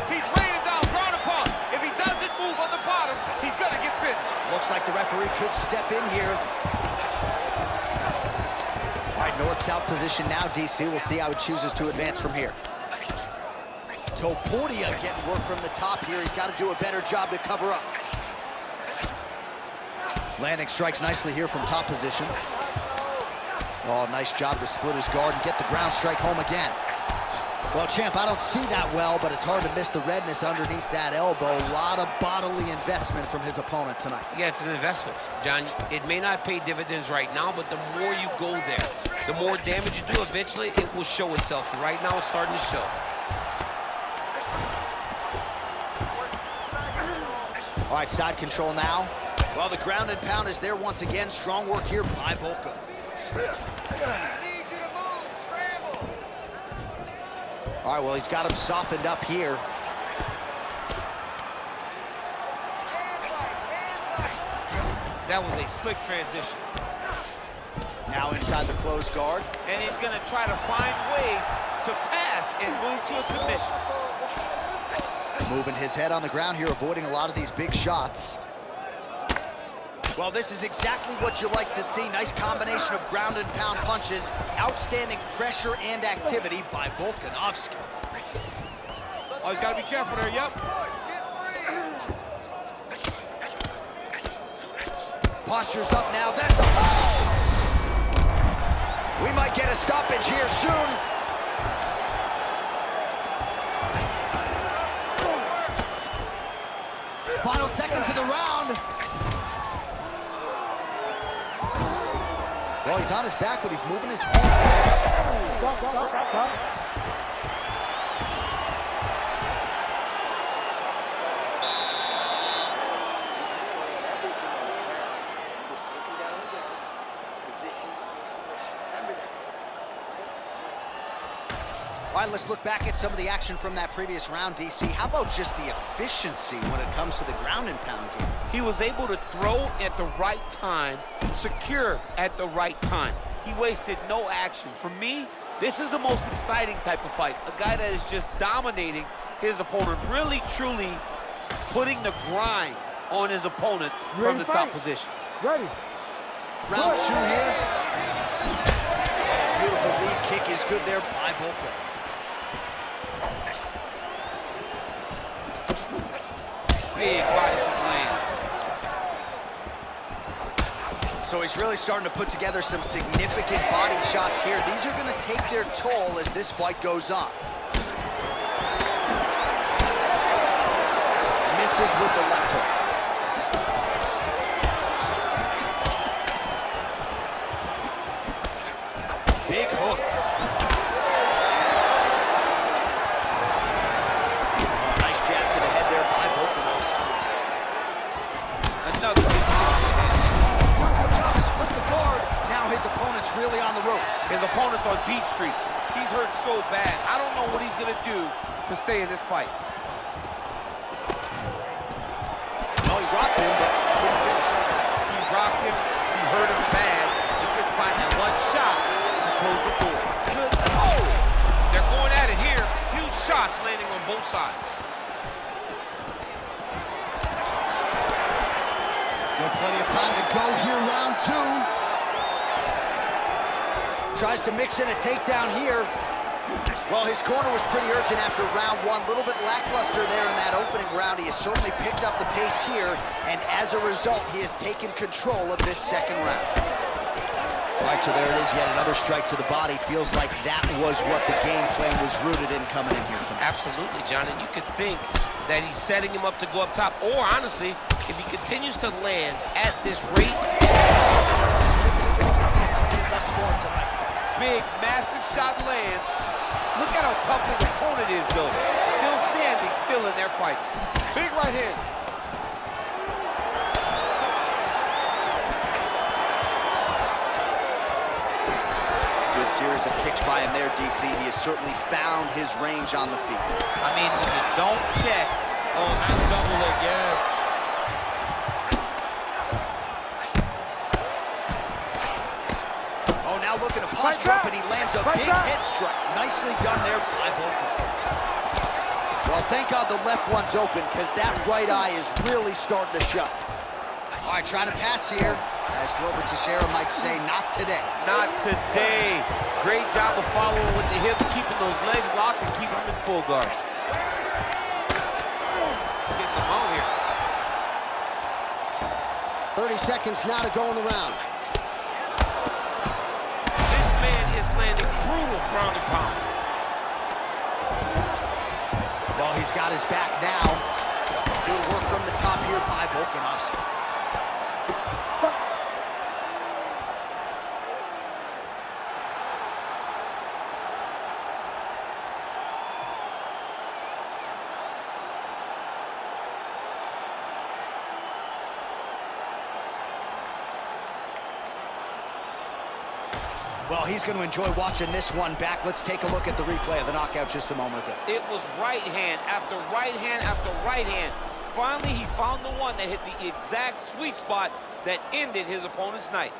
He's laying down ground and pound. If he doesn't move on the bottom, he's gonna get finished. Looks like the referee could step in here. All right, north-south position now, DC. We'll see how he chooses to advance from here. Topuria getting work from the top here. He's got to do a better job to cover up. Landing strikes nicely here from top position. Oh, nice job to split his guard and get the ground strike home again. Well, champ, I don't see that well, but it's hard to miss the redness underneath that elbow. A lot of bodily investment from his opponent tonight. Yeah, it's an investment, John. It may not pay dividends right now, but the more you go there, the more damage you do, eventually it will show itself. Right now, it's starting to show. All right, side control now. Well, the ground and pound is there once again. Strong work here by Volkan. Need you to move, scramble. All right, well, he's got him softened up here. That was a slick transition. Now inside the closed guard. And he's gonna try to find ways to pass and move to a submission. Moving his head on the ground here, avoiding a lot of these big shots. Well, this is exactly what you like to see. Nice combination of ground and pound punches. Outstanding pressure and activity by Volkanovski. Oh, he's gotta be careful there, yep. Posture's up now, that's a... Oh! We might get a stoppage here soon. Final seconds of the round. Well, he's on his back, but he's moving his hands. Stop. All right, let's look back at some of the action from that previous round, DC. How about just the efficiency when it comes to the ground and pound game? He was able to throw at the right time, secure at the right time. He wasted no action. For me, this is the most exciting type of fight. A guy that is just dominating his opponent, really, truly putting the grind on his opponent from the top position. Ready. Round two here. Oh, beautiful lead kick is good there by Volkan. Big body kick land. So he's really starting to put together some significant body shots here. These are going to take their toll as this fight goes on. Misses with the left hook. Big hook. Oh, nice jab to the head there by Volkanovski. Another big Beautiful job to split the guard. Now his opponent's really on the ropes. His opponent's on Beat Street. He's hurt so bad. I don't know what he's gonna do to stay in this fight. Well, he rocked him, but couldn't finish him. He rocked him, he hurt him bad. He couldn't find that one shot to close the door. Good. Oh! They're going at it here. Huge shots landing on both sides. Still plenty of time to go here, round two. Tries to mix in a takedown here. Well, his corner was pretty urgent after round one. A little bit lackluster there in that opening round. He has certainly picked up the pace here, and as a result, he has taken control of this second round. All right, so there it is, yet another strike to the body. Feels like that was what the game plan was rooted in coming in here tonight. Absolutely, John, and you could think that he's setting him up to go up top, or honestly, if he continues to land at this rate. Big, massive shot lands. Look at how tough his opponent is, though. Still standing, still in their fight. Big right hand. Good series of kicks by him there, DC. He has certainly found his range on the feet. I mean, when you don't check. Oh, nice double leg, yes. jaws drop, and he lands a big head strike. Nicely done there by Volkov. Well, thank God the left one's open, because that right eye is really starting to show. All right, trying to pass here. As Glover Teixeira might say, not today. Not today. Great job of following with the hip, keeping those legs locked and keeping them in full guard. Getting them out here. 30 seconds now to go in the round. This man is landing brutal ground and pound. Well, he's got his back now. Good work from the top here by Volkanovski. Well, he's going to enjoy watching this one back. Let's take a look at the replay of the knockout just a moment ago. It was right hand after right hand after right hand. Finally, he found the one that hit the exact sweet spot that ended his opponent's night.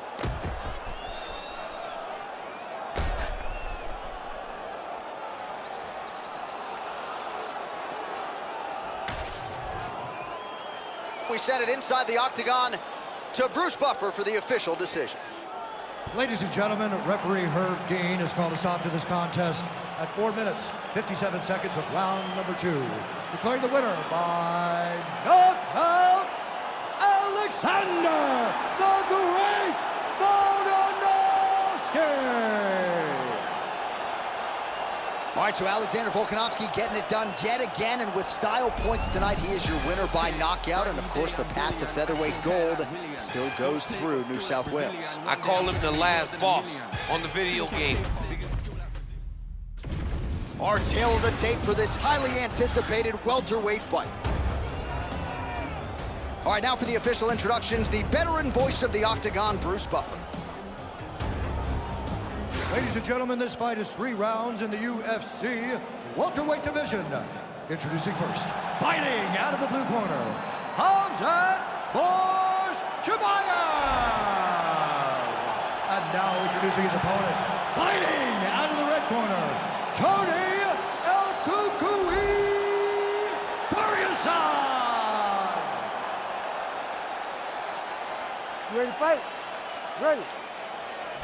We sent it inside the octagon to Bruce Buffer for the official decision. Ladies and gentlemen, referee Herb Dean has called a stop to this contest at 4 minutes, 57 seconds of round number 2. Declaring the winner by knockout, Alexander the Great Volkanovski! All right, so Alexander Volkanovski getting it done yet again, and with style points tonight, he is your winner by knockout, and of course the path to featherweight gold still goes through New South Wales. I call him the last boss on the video game. Our tale of the tape for this highly anticipated welterweight fight. All right, now for the official introductions, the veteran voice of the octagon, Bruce Buffer. Ladies and gentlemen, this fight is 3 rounds in the UFC welterweight division. Introducing first, fighting out of the blue corner, Hamzat Chimaev. And now introducing his opponent, fighting out of the red corner, Tony El Kukui Ferguson. You ready to fight? Ready.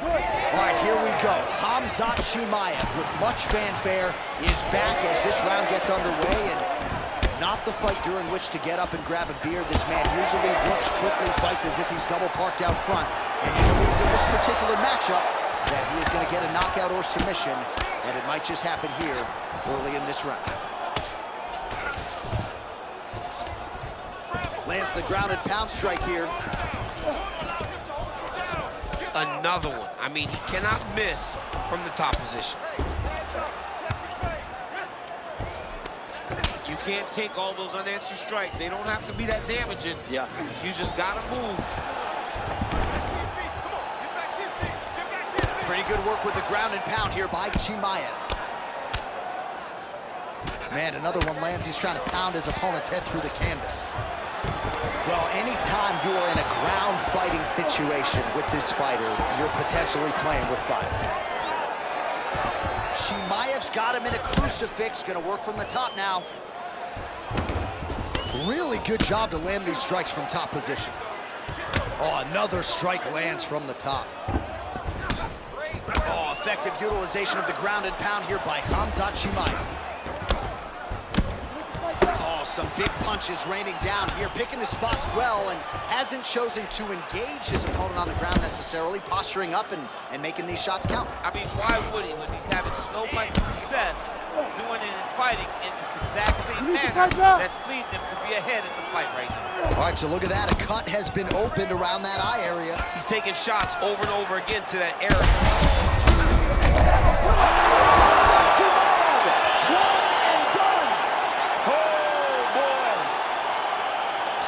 All right, here we go. Hamzat Chimaev, with much fanfare, is back as this round gets underway, and not the fight during which to get up and grab a beer. This man usually works quickly, fights as if he's double parked out front, and he believes in this particular matchup that he is going to get a knockout or submission, and it might just happen here early in this round. Lands the ground and pound strike here. Another one. I mean, he cannot miss from the top position. You can't take all those unanswered strikes. They don't have to be that damaging. Yeah. You just gotta move. Pretty good work with the ground and pound here by Chimaev. Man, another one lands. He's trying to pound his opponent's head through the canvas. Well, anytime you are in a ground fighting situation with this fighter, you're potentially playing with fire. Chimaev's got him in a crucifix, gonna work from the top now. Really good job to land these strikes from top position. Oh, another strike lands from the top. Oh, effective utilization of the ground and pound here by Hamzat Chimaev. Some big punches raining down here, picking his spots well, and hasn't chosen to engage his opponent on the ground necessarily, posturing up and making these shots count. I mean, why would he when he's having so much success doing it and fighting in this exact same manner that's leading him to be ahead in the fight right now? All right, so look at that. A cut has been opened around that eye area. He's taking shots over and over again to that area.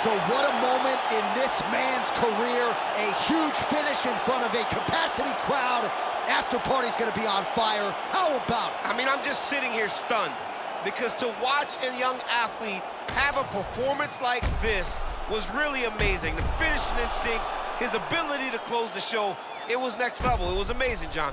So what a moment in this man's career. A huge finish in front of a capacity crowd. After party's gonna be on fire. How about it? I mean, I'm just sitting here stunned, because to watch a young athlete have a performance like this was really amazing. The finishing instincts, his ability to close the show, it was next level. It was amazing, John.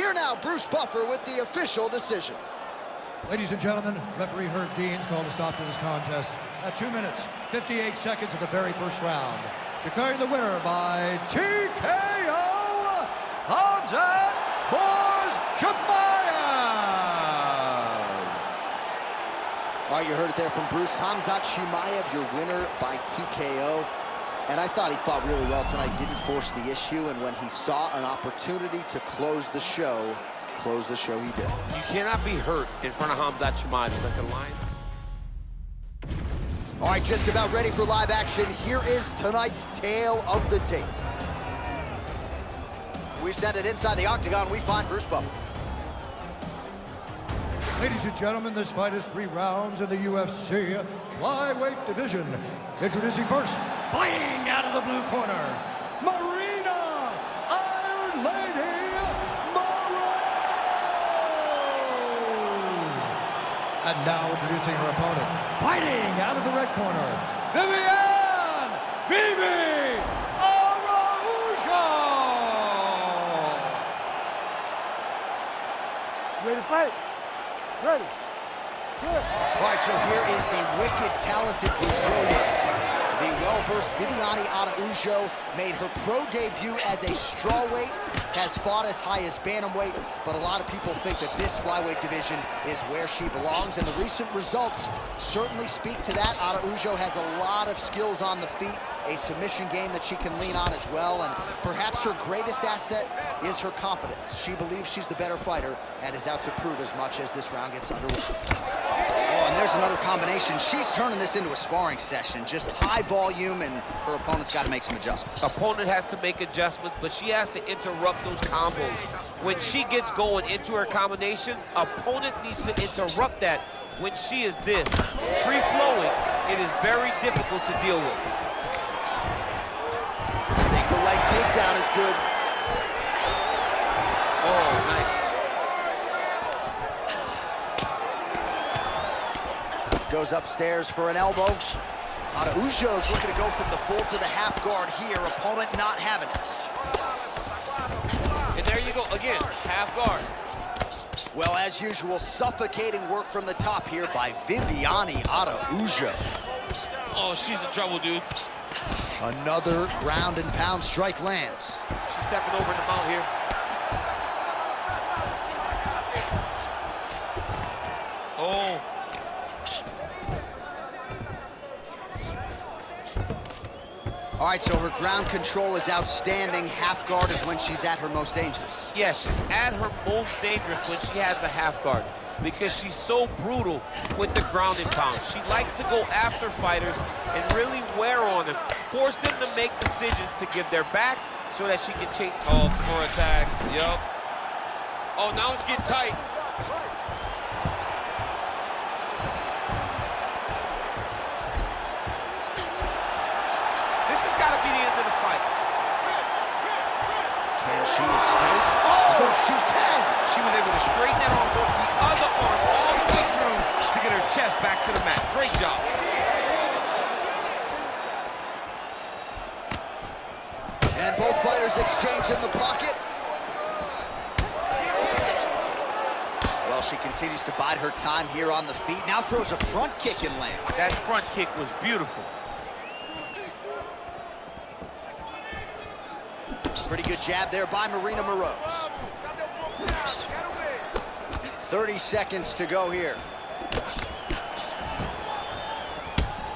Here now, Bruce Buffer with the official decision. Ladies and gentlemen, referee Herb Dean's called a stop to this contest at 2 minutes, 58 seconds of the very first round. Declaring the winner by TKO, Hamzat Chimaev. All right, you heard it there from Bruce. Hamzat Chimaev, your winner by TKO. And I thought he fought really well tonight, didn't force the issue, and when he saw an opportunity to close the show he did. You cannot be hurt in front of Hamzat Chimaev. It's like a lion. All right, just about ready for live action. Here is tonight's tale of the tape. We send it inside the octagon. We find Bruce Buffer. Ladies and gentlemen, this fight is 3 rounds in the UFC flyweight division. Introducing first, fighting out of the blue corner, Marina Iron Lady Morales. And now introducing her opponent, fighting out of the red corner, Viviane Vivi Araujo. Ready to fight? Ready. Good. All right, so here is the wicked, talented Brazilian. The well-versed Viviane Araujo made her pro debut as a strawweight, has fought as high as bantamweight, but a lot of people think that this flyweight division is where she belongs, and the recent results certainly speak to that. Araujo has a lot of skills on the feet, a submission game that she can lean on as well, and perhaps her greatest asset is her confidence. She believes she's the better fighter and is out to prove as much as this round gets underway. Oh, and there's another combination. She's turning this into a sparring session, just high volume, and her opponent's got to make some adjustments. Opponent has to make adjustments, but she has to interrupt those combos. When she gets going into her combination, opponent needs to interrupt that. When she is this, free-flowing, it is very difficult to deal with. Single leg takedown is good. Oh, nice. Goes upstairs for an elbow. Araujo's looking to go from the full to the half guard here. Opponent not having it. And there you go, again, half guard. Well, as usual, suffocating work from the top here by Viviane Araujo. Oh, she's in trouble, dude. Another ground and pound strike lands. She's stepping over the mount here. Oh. All right, so her ground control is outstanding. Half guard is when she's at her most dangerous. Yes, she's at her most dangerous when she has the half guard because she's so brutal with the ground and pound. She likes to go after fighters and really wear on them, force them to make decisions to give their backs so that she can change. Oh, for attack, yup. Oh, now it's getting tight. This has got to be the end of the fight. Can she escape? Oh, she can! She was able to straighten that arm, work the other arm all the way through to get her chest back to the mat. Great job. And both fighters exchange in the pocket. Well, she continues to bide her time here on the feet. Now throws a front kick and lands. That front kick was beautiful. Pretty good jab there by Marina Morales. 30 seconds to go here.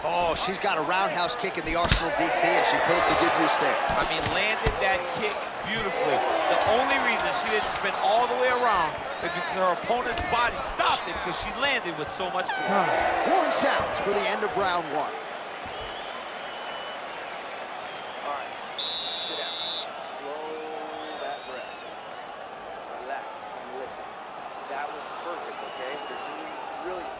Oh, she's got a roundhouse kick in the arsenal, DC, and she put it to good use there. I mean, landed that kick beautifully. The only reason she didn't spin all the way around is because her opponent's body stopped it because she landed with so much force. Horn sounds for the end of round 1. All right, sit down. Slow that breath. Relax and listen. That was perfect, okay? You're doing brilliant.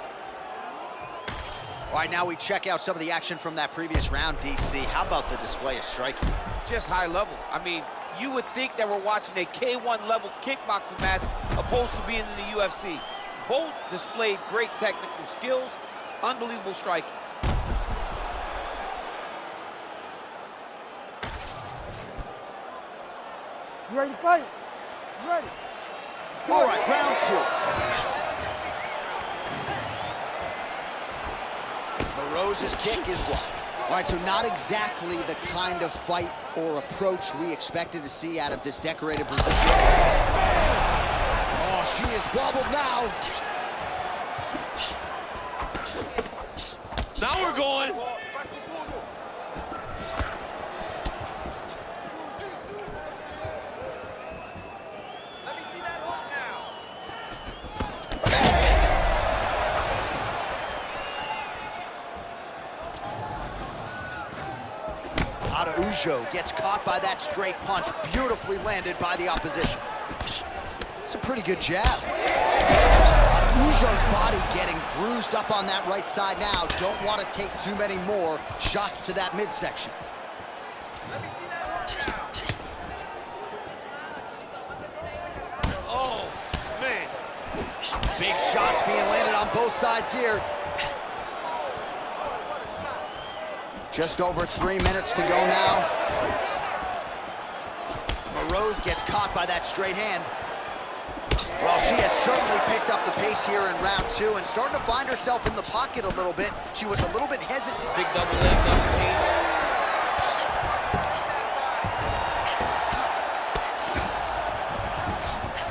All right, now we check out some of the action from that previous round, DC. How about the display of striking? Just high level. I mean, you would think that we're watching a K1 level kickboxing match opposed to being in the UFC. Both displayed great technical skills, unbelievable striking. You ready to fight? You ready? All right, round 2. Rose's kick is blocked. All right, so not exactly the kind of fight or approach we expected to see out of this decorated Brazilian. Oh, she is wobbled now. Now we're going. Let me see that hook now. Araujo gets caught by that straight punch, beautifully landed by the opposition. It's a pretty good jab. Araujo's body getting bruised up on that right side now. Don't want to take too many more shots to that midsection. Let me see that hook now. Oh, man. Big shots being landed on both sides here. Just over 3 minutes to go now. Rose gets caught by that straight hand. Well, she has certainly picked up the pace here in round 2 and starting to find herself in the pocket a little bit. She was a little bit hesitant. Big double leg, double change.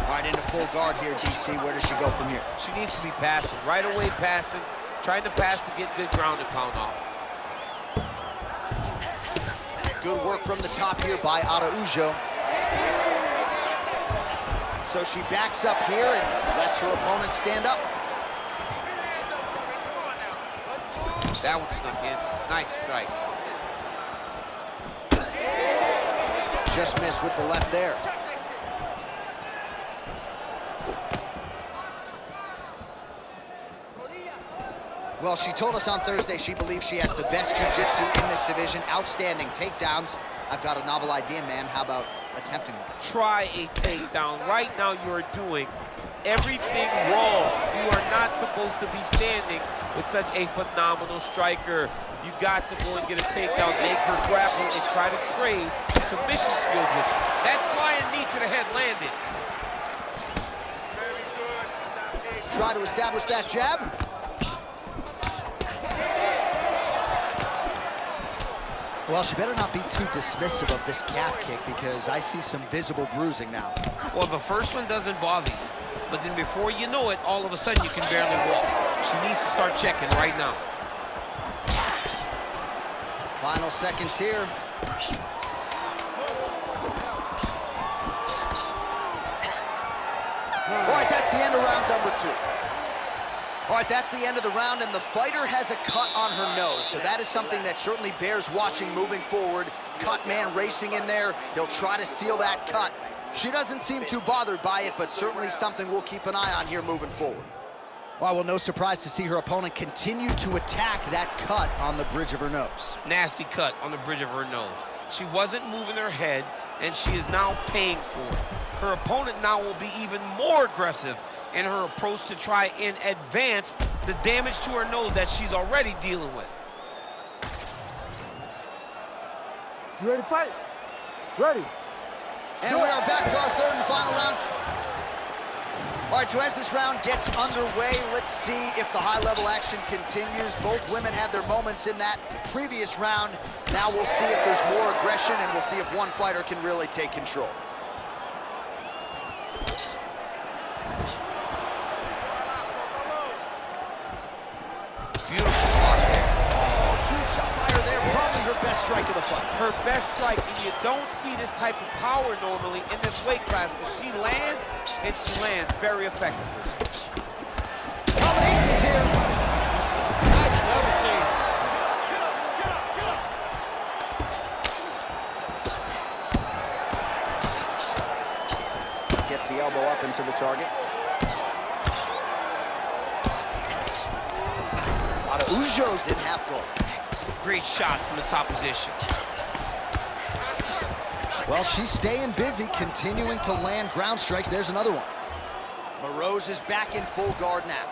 All right, into full guard here, DC. Where does she go from here? She needs to be passing, right away passing, trying to pass to get good ground and pound off. Good work from the top here by Araujo. So she backs up here and lets her opponent stand up. Hands up, Kobe. Come on now. Let's move. That one snuck in. Nice strike. Just missed with the left there. Well, she told us on Thursday she believes she has the best jiu-jitsu in this division. Outstanding takedowns. I've got a novel idea, ma'am. How about attempting one? Try a takedown. Right now you are doing everything wrong. You are not supposed to be standing with such a phenomenal striker. You got to go and get a takedown, make her grapple, and try to trade submission skills with her. That flying knee to the head landed. Very good. Try to establish that jab. Well, she better not be too dismissive of this calf kick because I see some visible bruising now. Well, the first one doesn't bother you, but then before you know it, all of a sudden you can barely walk. She needs to start checking right now. Final seconds here. All right, that's the end of round number 2. All right, that's the end of the round, and the fighter has a cut on her nose, so that is something that certainly bears watching moving forward. Cut man racing in there. He'll try to seal that cut. She doesn't seem too bothered by it, but certainly something we'll keep an eye on here moving forward. Well, no surprise to see her opponent continue to attack that cut on the bridge of her nose. Nasty cut on the bridge of her nose. She wasn't moving her head, and she is now paying for it. Her opponent now will be even more aggressive in her approach to try and advance the damage to her nose that she's already dealing with. You ready to fight? Ready. And we are back for our third and final round. All right, so as this round gets underway, let's see if the high-level action continues. Both women had their moments in that previous round. Now we'll see if there's more aggression, and we'll see if one fighter can really take control. Beautiful block there. Oh, huge shot by her there. Probably her best strike of the fight. Her best strike, and you don't see this type of power normally in this weight class, but she lands, and she lands very effectively. Combinations here. Nice double change. Gets the elbow up into the target. Araujo's in half guard. Great shot from the top position. Well, she's staying busy, continuing to land ground strikes. There's another one. Rose is back in full guard now.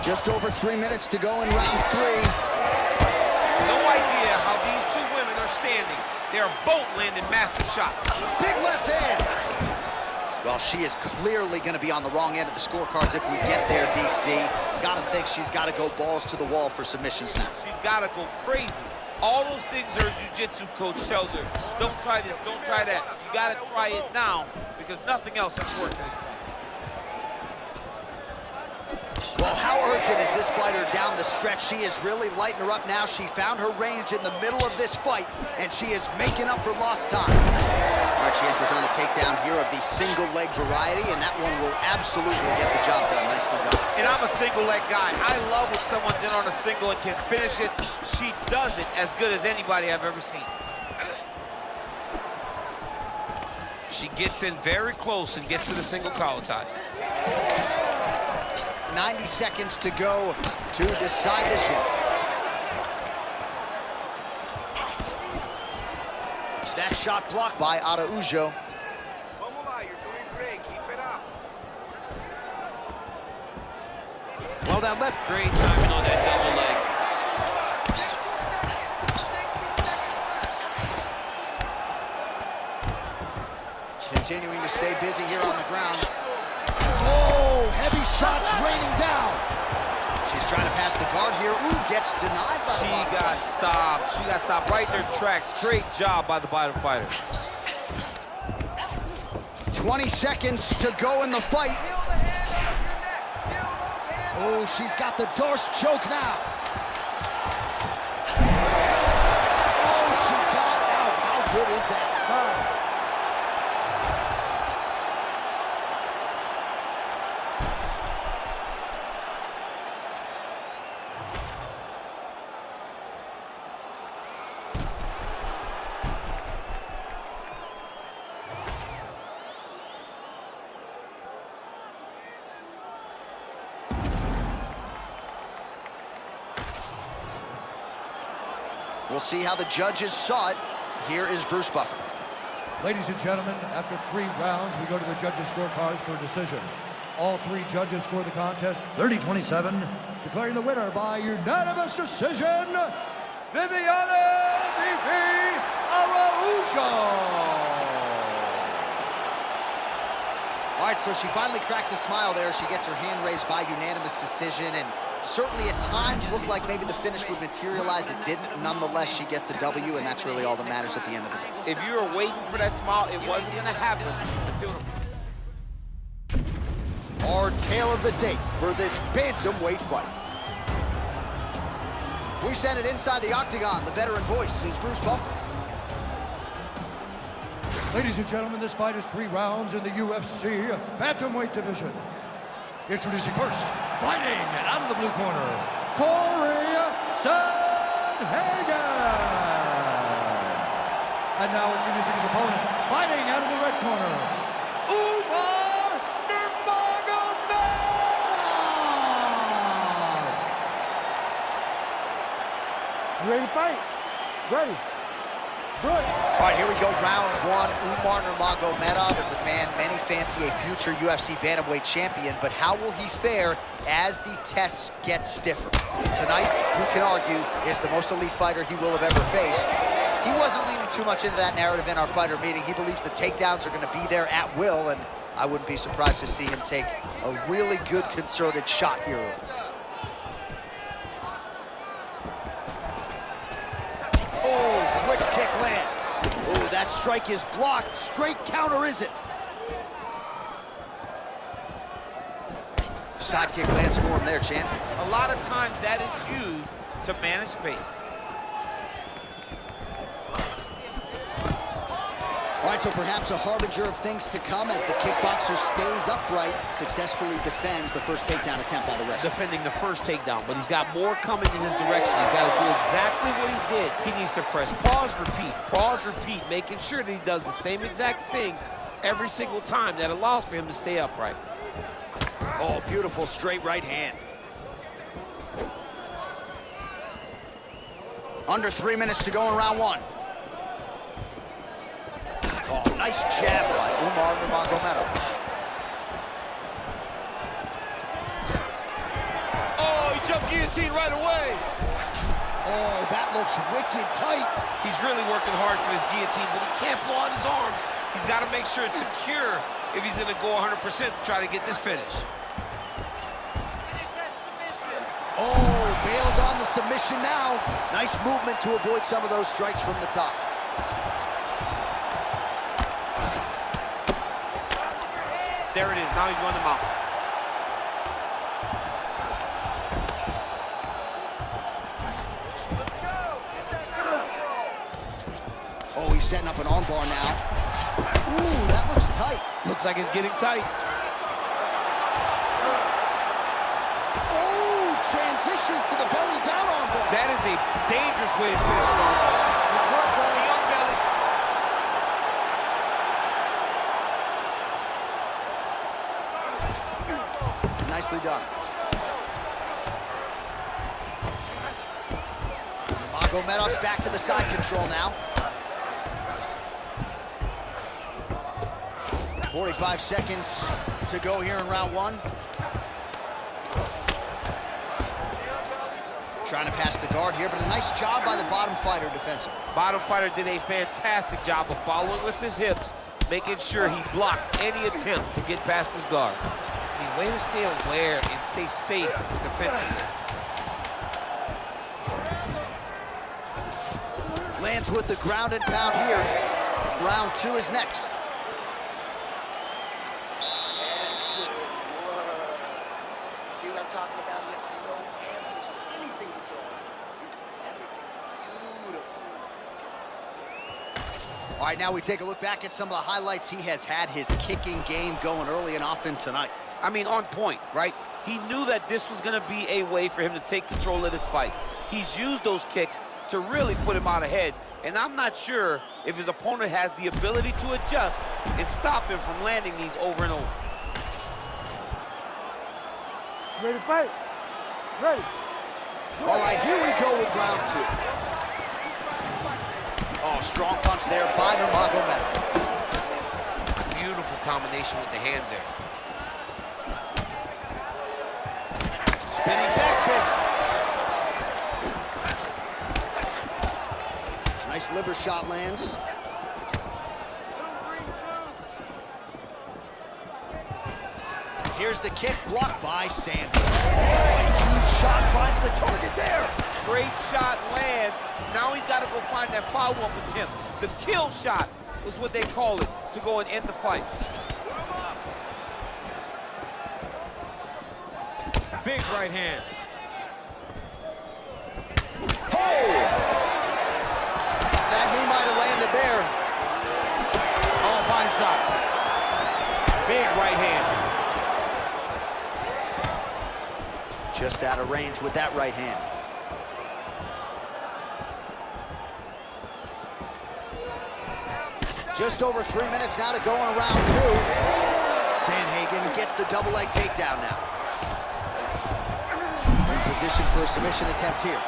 Just over 3 minutes to go in round 3. No idea how these two women are standing. They are both landing massive shots. Big left hand. Well, she is clearly going to be on the wrong end of the scorecards if we get there, DC. Got to think she's got to go balls to the wall for submissions now. She's got to go crazy. All those things her jiu-jitsu coach tells her. Don't try this, don't try that. You got to try it now because nothing else has worked at this point. Well, how urgent is this fighter down the stretch? She is really lighting her up now. She found her range in the middle of this fight, and she is making up for lost time. All right, she enters on a takedown here of the single leg variety, and that one will absolutely get the job done. Nicely done. And I'm a single leg guy. I love when someone's in on a single and can finish it. She does it as good as anybody I've ever seen. She gets in very close and gets to the single collar tie. 90 seconds to go to decide this one. That shot blocked by Araujo. You're doing great. Keep it up. Well, that left. Great timing on that double leg. 60 seconds. Continuing to stay busy here on the ground. Oh, heavy shots raining down. She's trying to pass the guard here. Ooh, gets denied by the bottom got fighter. stopped. She got stopped right in her tracks. Great job by the bottom fighter. 20 seconds to go in the fight. Oh, she's got the Dorse choke now. Oh, she got out. How good is that? We'll see how the judges saw it. Here is Bruce Buffer. Ladies and gentlemen, after 3 rounds, we go to the judges' scorecards for a decision. All 3 judges score the contest 30-27, declaring the winner by unanimous decision, Viviane "Vivi" Araujo. All right, so she finally cracks a smile there. She gets her hand raised by unanimous decision, and certainly at times looked like maybe the finish would materialize. It didn't. Nonetheless, she gets a W, and that's really all that matters at the end of the day. If you were waiting for that smile, it wasn't going to happen until Our tale of the tape for this bantamweight fight. We send it inside the octagon. The veteran voice is Bruce Buffer. Ladies and gentlemen, this fight is 3 rounds in the UFC bantamweight division. Introducing first, fighting out of the blue corner, Corey Sandhagen. And now introducing his opponent, fighting out of the red corner, Umar Nurmagomedov. You ready to fight? Ready. Good. All right, here we go, round 1. Umar Nurmagomedov is a man many fancy a future UFC bantamweight champion, but how will he fare as the tests get stiffer? Tonight, who can argue, is the most elite fighter he will have ever faced. He wasn't leaning too much into that narrative in our fighter meeting. He believes the takedowns are going to be there at will, and I wouldn't be surprised to see him take a really good concerted shot here. Oh, switch kick lands. Oh, that strike is blocked. Straight counter, is it? Side kick lands for him there, champ. A lot of times that is used to manage space. All right, so perhaps a harbinger of things to come as the kickboxer stays upright, successfully defends the first takedown attempt by the wrestler. defending the first takedown, but he's got more coming in his direction. He's got to do exactly what he did. He needs to press pause, repeat, making sure that he does the same exact thing every single time that allows for him to stay upright. Oh, beautiful straight right hand. Under 3 minutes to go in round 1. Oh, nice jab by Umar Nurmagomedov. Oh, he jumped guillotine right away. Oh, that looks wicked tight. He's really working hard for his guillotine, but he can't blow out his arms. He's got to make sure it's secure if he's gonna go 100% to try to get this finish. Oh, bails on the submission now. Nice movement to avoid some of those strikes from the top. There it is, now he's going to mount. Let's go. Get that wrist control. Oh, he's setting up an armbar now. Ooh, that looks tight. Looks like it's getting tight. Oh, transitions to the belly down armbar. That is a dangerous way to finish an armbar. Knee on belly. Nicely done. Magomedov's back to the side control now. 45 seconds to go here in round one. Trying to pass the guard here, but a nice job by the bottom fighter defensively. Bottom fighter did a fantastic job of following with his hips, making sure he blocked any attempt to get past his guard. I mean, way to stay aware and stay safe defensively. Lands with the ground and pound here. Round two is next. Excellent work. You see what I'm talking about? He has no answers for anything you throw at him. You're doing everything beautifully. Just stay. All right, now we take a look back at some of the highlights. He has had his kicking game going early and often tonight. I mean, on point, right? He knew that this was going to be a way for him to take control of this fight. He's used those kicks to really put him out ahead, and I'm not sure if his opponent has the ability to adjust and stop him from landing these over and over. Ready to fight? Ready. All right, here we go with round two. Oh, strong punch there by Nurmagomedov. Beautiful combination with the hands there. Spinning back fist. Nice liver shot lands. Here's the kick, blocked by Sanders. Oh, a huge shot finds the target there. Great shot lands. Now he's got to go find that follow-up attempt. The kill shot is what they call it, to go and end the fight. Big right hand. Oh! That knee might have landed there. Oh, body shot. Big right hand. Just out of range with that right hand. Just over 3 minutes now to go in round two. Sandhagen gets the double leg takedown now. In position for a submission attempt here.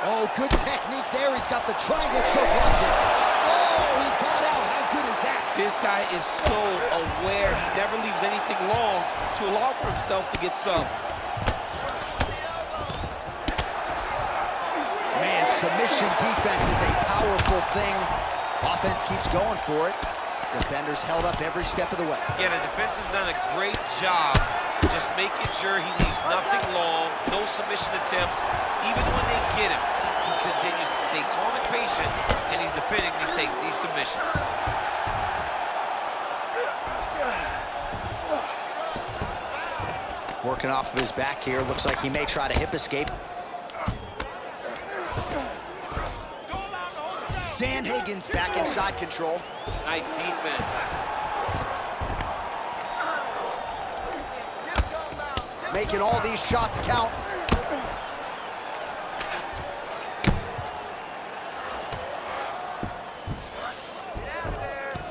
Oh, good technique there. He's got the triangle choke locked in. Oh, he got out. How good is that? This guy is so aware. He never leaves anything long to allow for himself to get subbed. Man, submission defense is a powerful thing. Offense keeps going for it. Defenders held up every step of the way. Yeah, the defense has done a great job just making sure he leaves nothing long, no submission attempts. Even when they get him, he continues to stay calm and patient, and he's defending these submissions. Working off of his back here. Looks like he may try to hip escape. Sandhagen's back inside control. Nice defense. Making all these shots count.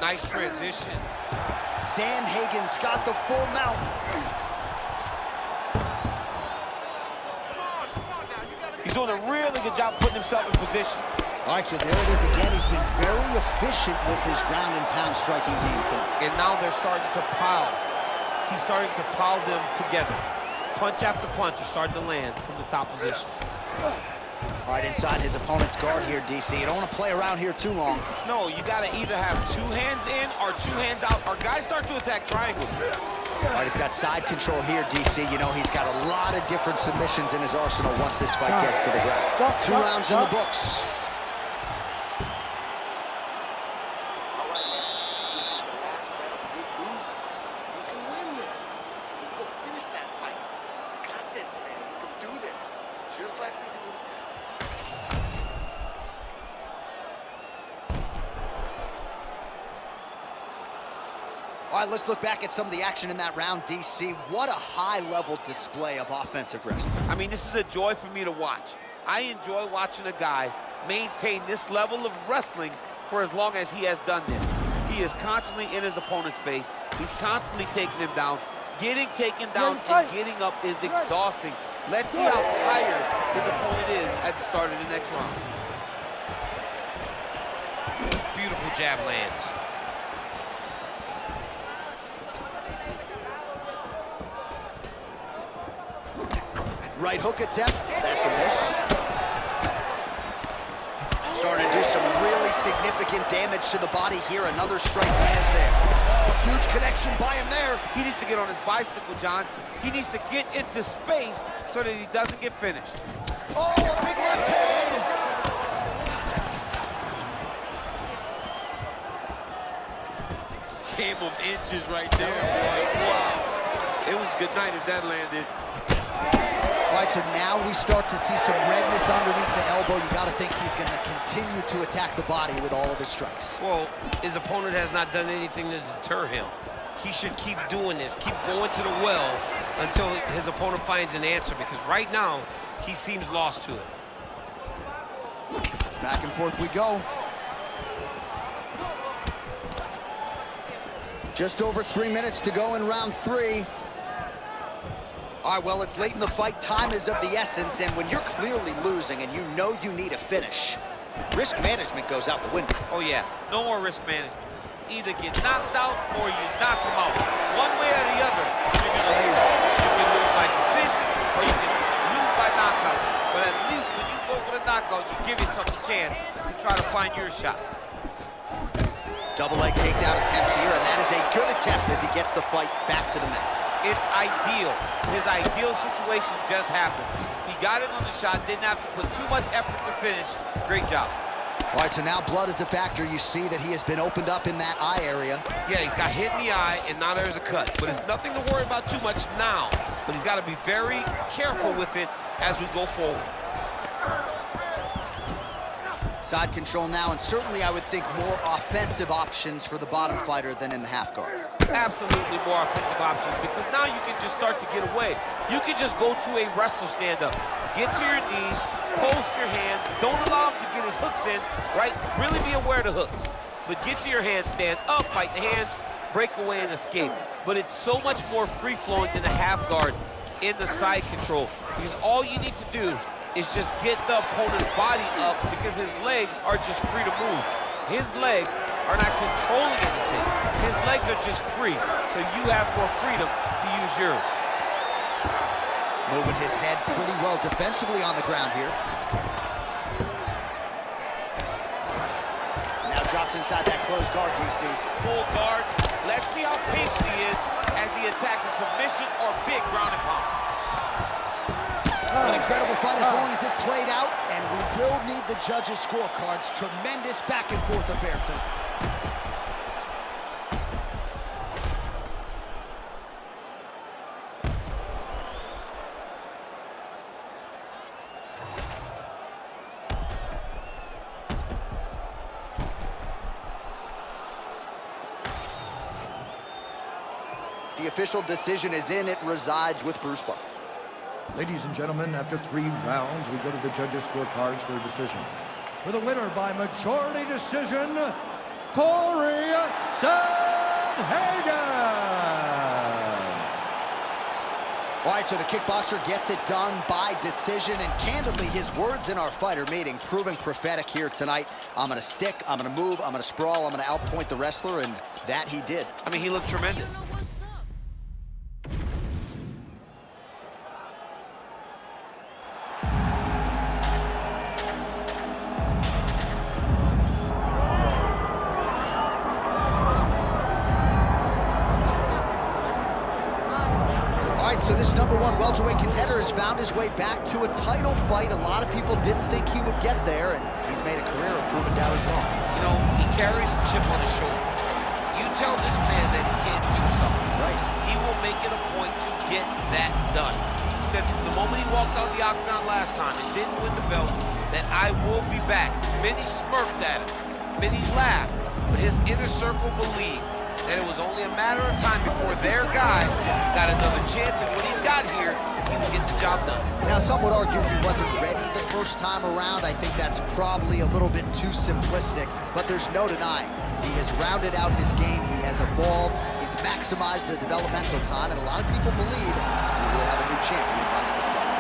Nice transition. Sandhagen's got the full mount. He's doing a really good job putting himself in position. All right, so there it is again. He's been very efficient with his ground and pound striking game tonight. And now they're starting to pile. He's starting to pile them together. Punch after punch is starting to land from the top position. All right, inside his opponent's guard here, DC. You don't want to play around here too long. No, you got to either have 2 hands in or 2 hands out, or guys start to attack triangles. All right, he's got side control here, DC. You know, he's got a lot of different submissions in his arsenal once this fight gets to the ground. 2 rounds in the books. All right, man. This is the last round. If you lose, you can win this. Let's go finish that fight. Got this, man. You can do this. Just like we do in town. All right, let's look back at some of the action in that round, DC. What a high-level display of offensive wrestling. I mean, this is a joy for me to watch. I enjoy watching a guy maintain this level of wrestling for as long as he has done this. He is constantly in his opponent's face. He's constantly taking him down. Getting taken down and getting up is exhausting. Let's see how tired his opponent is at the start of the next round. Beautiful jab lands. Right hook attempt, that's a miss. Starting to do some really significant damage to the body here. Another strike lands there. Oh, huge connection by him there. He needs to get on his bicycle, John. He needs to get into space so that he doesn't get finished. Oh, a big left hand. Game of inches right there, boy. Wow. It was good night if that landed. All right, so now we start to see some redness underneath the elbow. You got to think he's going to continue to attack the body with all of his strikes. Well, his opponent has not done anything to deter him. He should keep doing this, keep going to the well until his opponent finds an answer, because right now, he seems lost to it. Back and forth we go. Just over 3 minutes to go in round 3. All right, well, it's late in the fight. Time is of the essence, and when you're clearly losing and you know you need a finish, risk management goes out the window. Oh, yeah, no more risk management. Either get knocked out or you knock him out. One way or the other, you're gonna lose. You can lose by decision or you can lose by knockout. But at least when you go for the knockout, you give yourself a chance to try to find your shot. Double leg takedown attempt here, and that is a good attempt as he gets the fight back to the mat. It's ideal. His ideal situation just happened. He got it on the shot, didn't have to put too much effort to finish. Great job. All right, so now blood is a factor. You see that he has been opened up in that eye area. Yeah, he's got hit in the eye, and now there's a cut. But it's nothing to worry about too much now. But he's got to be very careful with it as we go forward. Side control now, and certainly I would think more offensive options for the bottom fighter than in the half guard. Absolutely more offensive options, because now you can just start to get away. You can just go to a wrestle stand-up. Get to your knees, post your hands, don't allow him to get his hooks in, right? Really be aware of the hooks. But get to your hands, stand up, fight the hands, break away and escape. But it's so much more free-flowing than the half guard in the side control, because all you need to do is just get the opponent's body up, because his legs are just free to move. His legs are not controlling anything. His legs are just free, so you have more freedom to use yours. Moving his head pretty well defensively on the ground here. Now drops inside that closed guard, DC. Full guard. Let's see how patient he is as he attacks a submission or big ground and pound. An incredible fight as long as it played out, and we will need the judges' scorecards. Tremendous back and forth affair tonight. The official decision is in. It resides with Bruce Buffer. Ladies and gentlemen, after 3 rounds, we go to the judges' scorecards for a decision. For the winner by majority decision, Corey Sandhagen. All right, so the kickboxer gets it done by decision, and candidly, his words in our fighter meeting proving prophetic here tonight. I'm gonna stick, I'm gonna move, I'm gonna sprawl, I'm gonna outpoint the wrestler, and that he did. I mean, he looked tremendous. #1 welterweight contender has found his way back to a title fight. A lot of people didn't think he would get there, and he's made a career of proving doubters wrong. You know, he carries a chip on his shoulder. You tell this man that he can't do something. Right. He will make it a point to get that done. He said from the moment he walked out the octagon last time and didn't win the belt, that I will be back. Many smirked at him. Many laughed. But his inner circle believed that it was only a matter of time before their guy got another chance, and when he got here, he would get the job done. Now, some would argue he wasn't ready the first time around. I think that's probably a little bit too simplistic, but there's no denying. He has rounded out his game, he has evolved, he's maximized the developmental time, and a lot of people believe we will have a new champion by next time.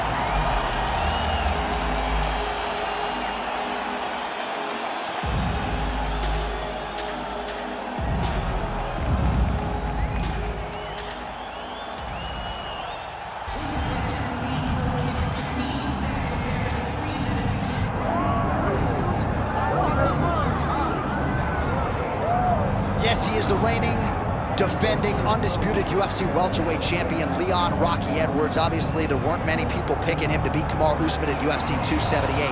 Yes, he is the reigning, defending, undisputed UFC welterweight champion, Leon Rocky Edwards. Obviously, there weren't many people picking him to beat Kamaru Usman at UFC 278.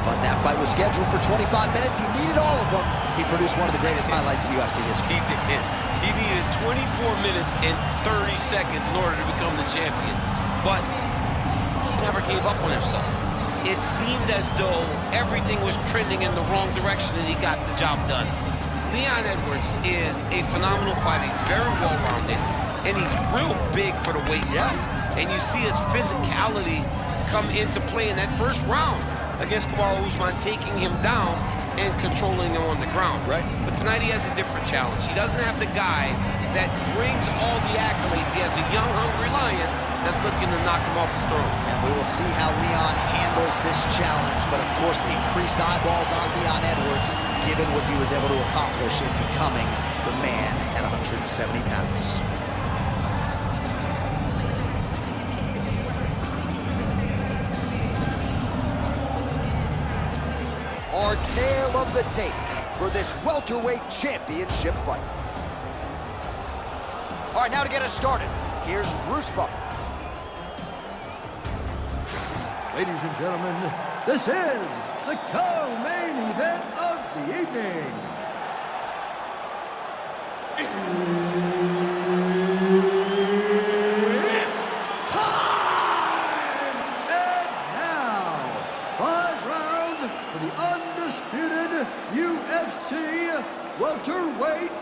But that fight was scheduled for 25 minutes. He needed all of them. He produced one of the greatest highlights in UFC history. He needed 24 minutes and 30 seconds in order to become the champion. But he never gave up on himself. It seemed as though everything was trending in the wrong direction, and he got the job done. Leon Edwards is a phenomenal fighter. He's very well-rounded, and he's real big for the weight class. And you see his physicality come into play in that first round against Kamaru Usman, taking him down and controlling him on the ground. Right. But tonight he has a different challenge. He doesn't have the guy that brings all the accolades. He has a young, hungry lion that's looking to knock him off his throne. And we will see how Leon handles this challenge, but of course increased eyeballs on Leon Edwards, given what he was able to accomplish in becoming the man at 170 pounds. Our tale of the tape for this welterweight championship fight. All right, now to get us started, here's Bruce Buffer. Ladies and gentlemen, this is the co-main event of the evening. It's time! And now, 5 rounds for the undisputed UFC welterweight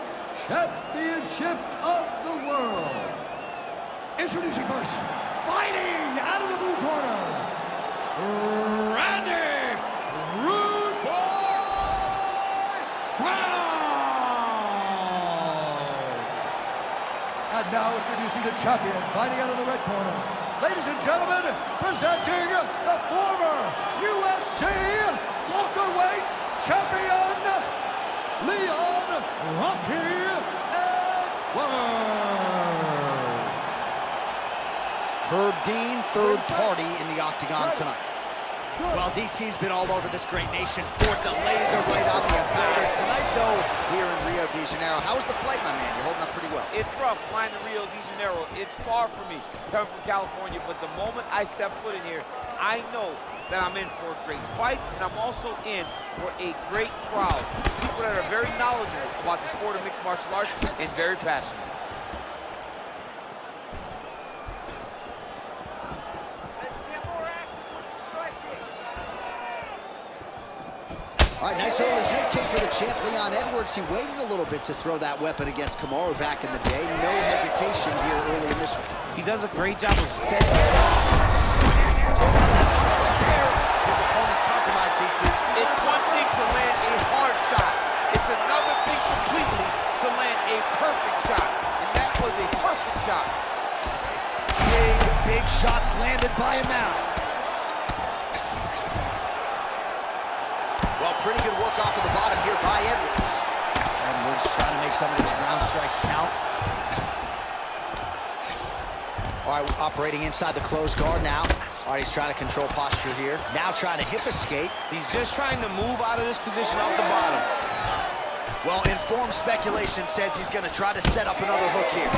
championship of the world. Introducing first, fighting out of the blue corner, Randy Rude Boy Brown. And now introducing the champion, fighting out of the red corner. Ladies and gentlemen, presenting the former UFC welterweight champion, Leon Rocky Edwards. Herb Dean, third party in the octagon tonight. Well, DC's been all over this great nation. Fort the laser right on the equator. Tonight, though, we are in Rio de Janeiro. How was the flight, my man? You're holding up pretty well. It's rough flying to Rio de Janeiro. It's far from me, coming from California, but the moment I step foot in here, I know that I'm in for great fights, and I'm also in for a great crowd. People that are very knowledgeable about the sport of mixed martial arts and very passionate. All right, nice early head kick for the champ, Leon Edwards. He waited a little bit to throw that weapon against Kamaru back in the day. No hesitation here early in this one. He does a great job of setting. His opponent's compromised, DC. It's one thing to land a hard shot. It's another thing completely to land a perfect shot. And that was a perfect shot. Big shots landed by him now. Well, pretty good work off of the bottom here by Edwards. Edwards trying to make some of these ground strikes count. All right, operating inside the closed guard now. All right, he's trying to control posture here. Now trying to hip escape. He's just trying to move out of this position off the bottom. Well, informed speculation says he's going to try to set up another hook here.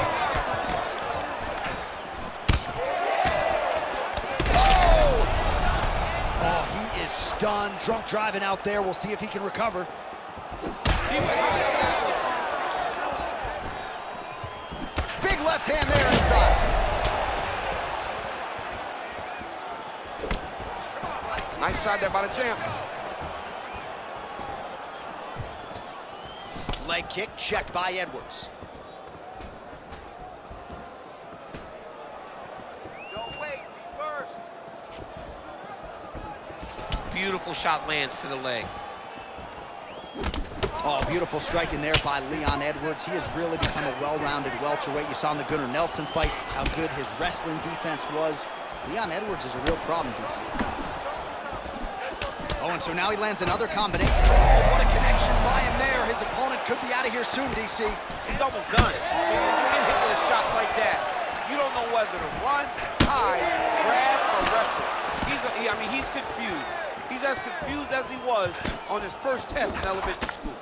done. Drunk driving out there. We'll see if he can recover. Big left hand there inside. Nice shot there by the champ. Leg kick checked by Edwards. Don't wait, be first. Beautiful shot lands to the leg. Oh, beautiful striking there by Leon Edwards. He has really become a well-rounded welterweight. You saw in the Gunnar Nelson fight how good his wrestling defense was. Leon Edwards is a real problem, DC. Oh, and so now he lands another combination. Oh, what a connection by him there. His opponent could be out of here soon, DC. He's almost done. When you get hit with a shot like that, you don't know whether to run, hide, grab, or wrestle. He's confused. He's as confused as he was on his first test in elementary school.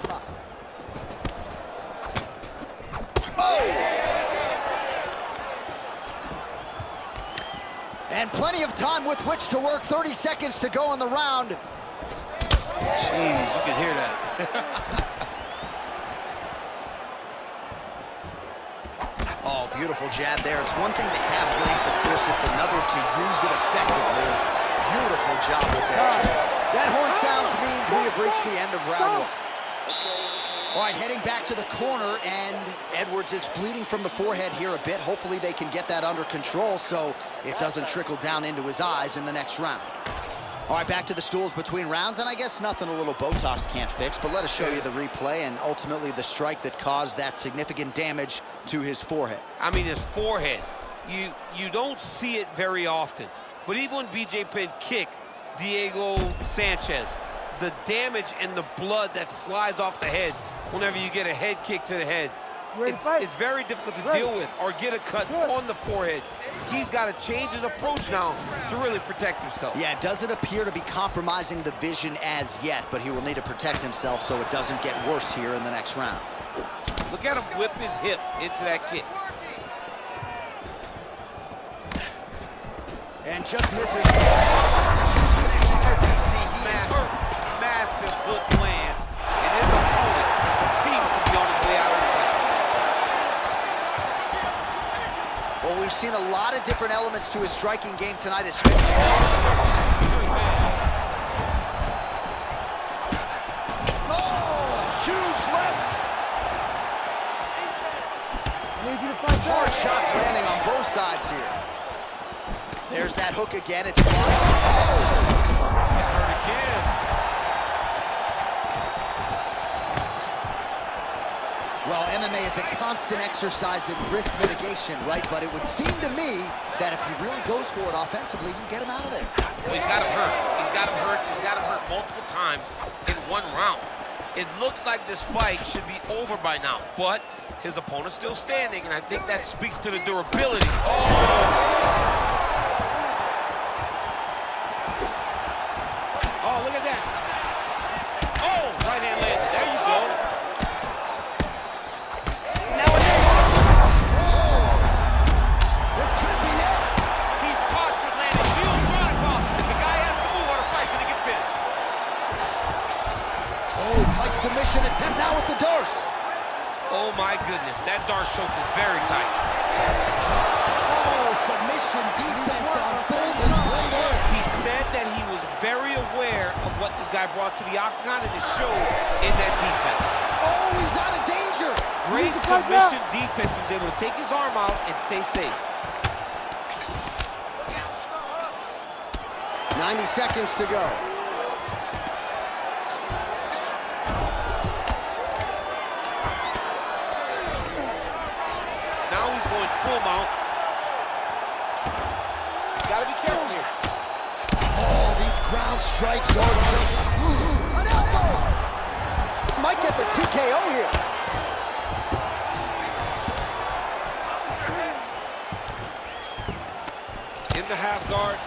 And plenty of time with which to work. 30 seconds to go in the round. Jeez, you can hear that. Oh, beautiful jab there. It's one thing to have length, of course. It's another to use it effectively. Beautiful job with that jab. That horn sounds means we have reached the end of round 1. All right, heading back to the corner, and Edwards is bleeding from the forehead here a bit. Hopefully they can get that under control so it doesn't trickle down into his eyes in the next round. All right, back to the stools between rounds, and I guess nothing a little Botox can't fix, but let us show you the replay and ultimately the strike that caused that significant damage to his forehead. I mean, his forehead. You don't see it very often, but even when BJ Penn kicked Diego Sanchez, the damage and the blood that flies off the head whenever you get a head kick to the head, it's very difficult to deal with or get a cut on the forehead. He's got to change his approach now to really protect himself. Yeah, it doesn't appear to be compromising the vision as yet, but he will need to protect himself so it doesn't get worse here in the next round. Look at him whip his hip into that kick. And just misses. Massive hook lands, and his opponent seems to be on his way out of the fight. Well, we've seen a lot of different elements to his striking game tonight, especially. Oh, huge left. I need you to fight Hard back. shots landing on both sides here. There's that hook again. It's blocked. Oh. Got hurt again. Well, MMA is a constant exercise in risk mitigation, right? But it would seem to me that if he really goes for it offensively, you can get him out of there. Well, he's got him hurt. He's got him hurt. He's got him hurt multiple times in one round. It looks like this fight should be over by now, but his opponent's still standing, and I think that speaks to the durability. Oh! Oh, look at that. Oh, right hand landed. There you go. Now again. Oh. This could be it. He's postured, landing. Huge running ball. The guy has to move or the fight's gonna get finished. Oh, tight submission attempt now with the Darce. Oh my goodness, that Darce choke is very tight. Oh, submission defense on full display there. He said that he was very aware of what this guy brought to the octagon, and it showed in that defense. Oh, he's out of danger. Great submission defense. He was able to take his arm out and stay safe. 90 seconds to go. Now he's going full mount. You gotta be careful here. Oh, these ground strikes are just... An elbow! Might get the TKO here. In the half guard.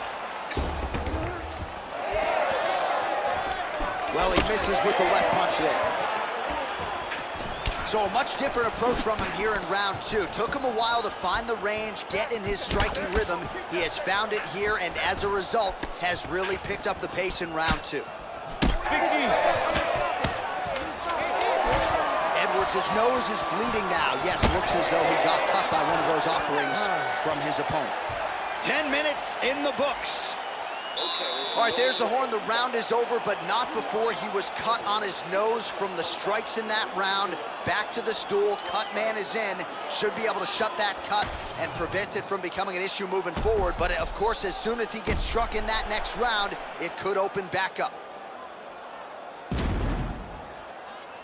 Well, he misses with the left punch there. So a much different approach from him here in round 2. Took him a while to find the range, get in his striking rhythm. He has found it here, and as a result, has really picked up the pace in round 2. Big knee. Edwards' nose is bleeding now. Yes, looks as though he got cut by one of those offerings from his opponent. 10 minutes in the books. All right, there's the horn. The round is over, but not before he was cut on his nose from the strikes in that round. Back to the stool. Cut man is in. Should be able to shut that cut and prevent it from becoming an issue moving forward. But, of course, as soon as he gets struck in that next round, it could open back up.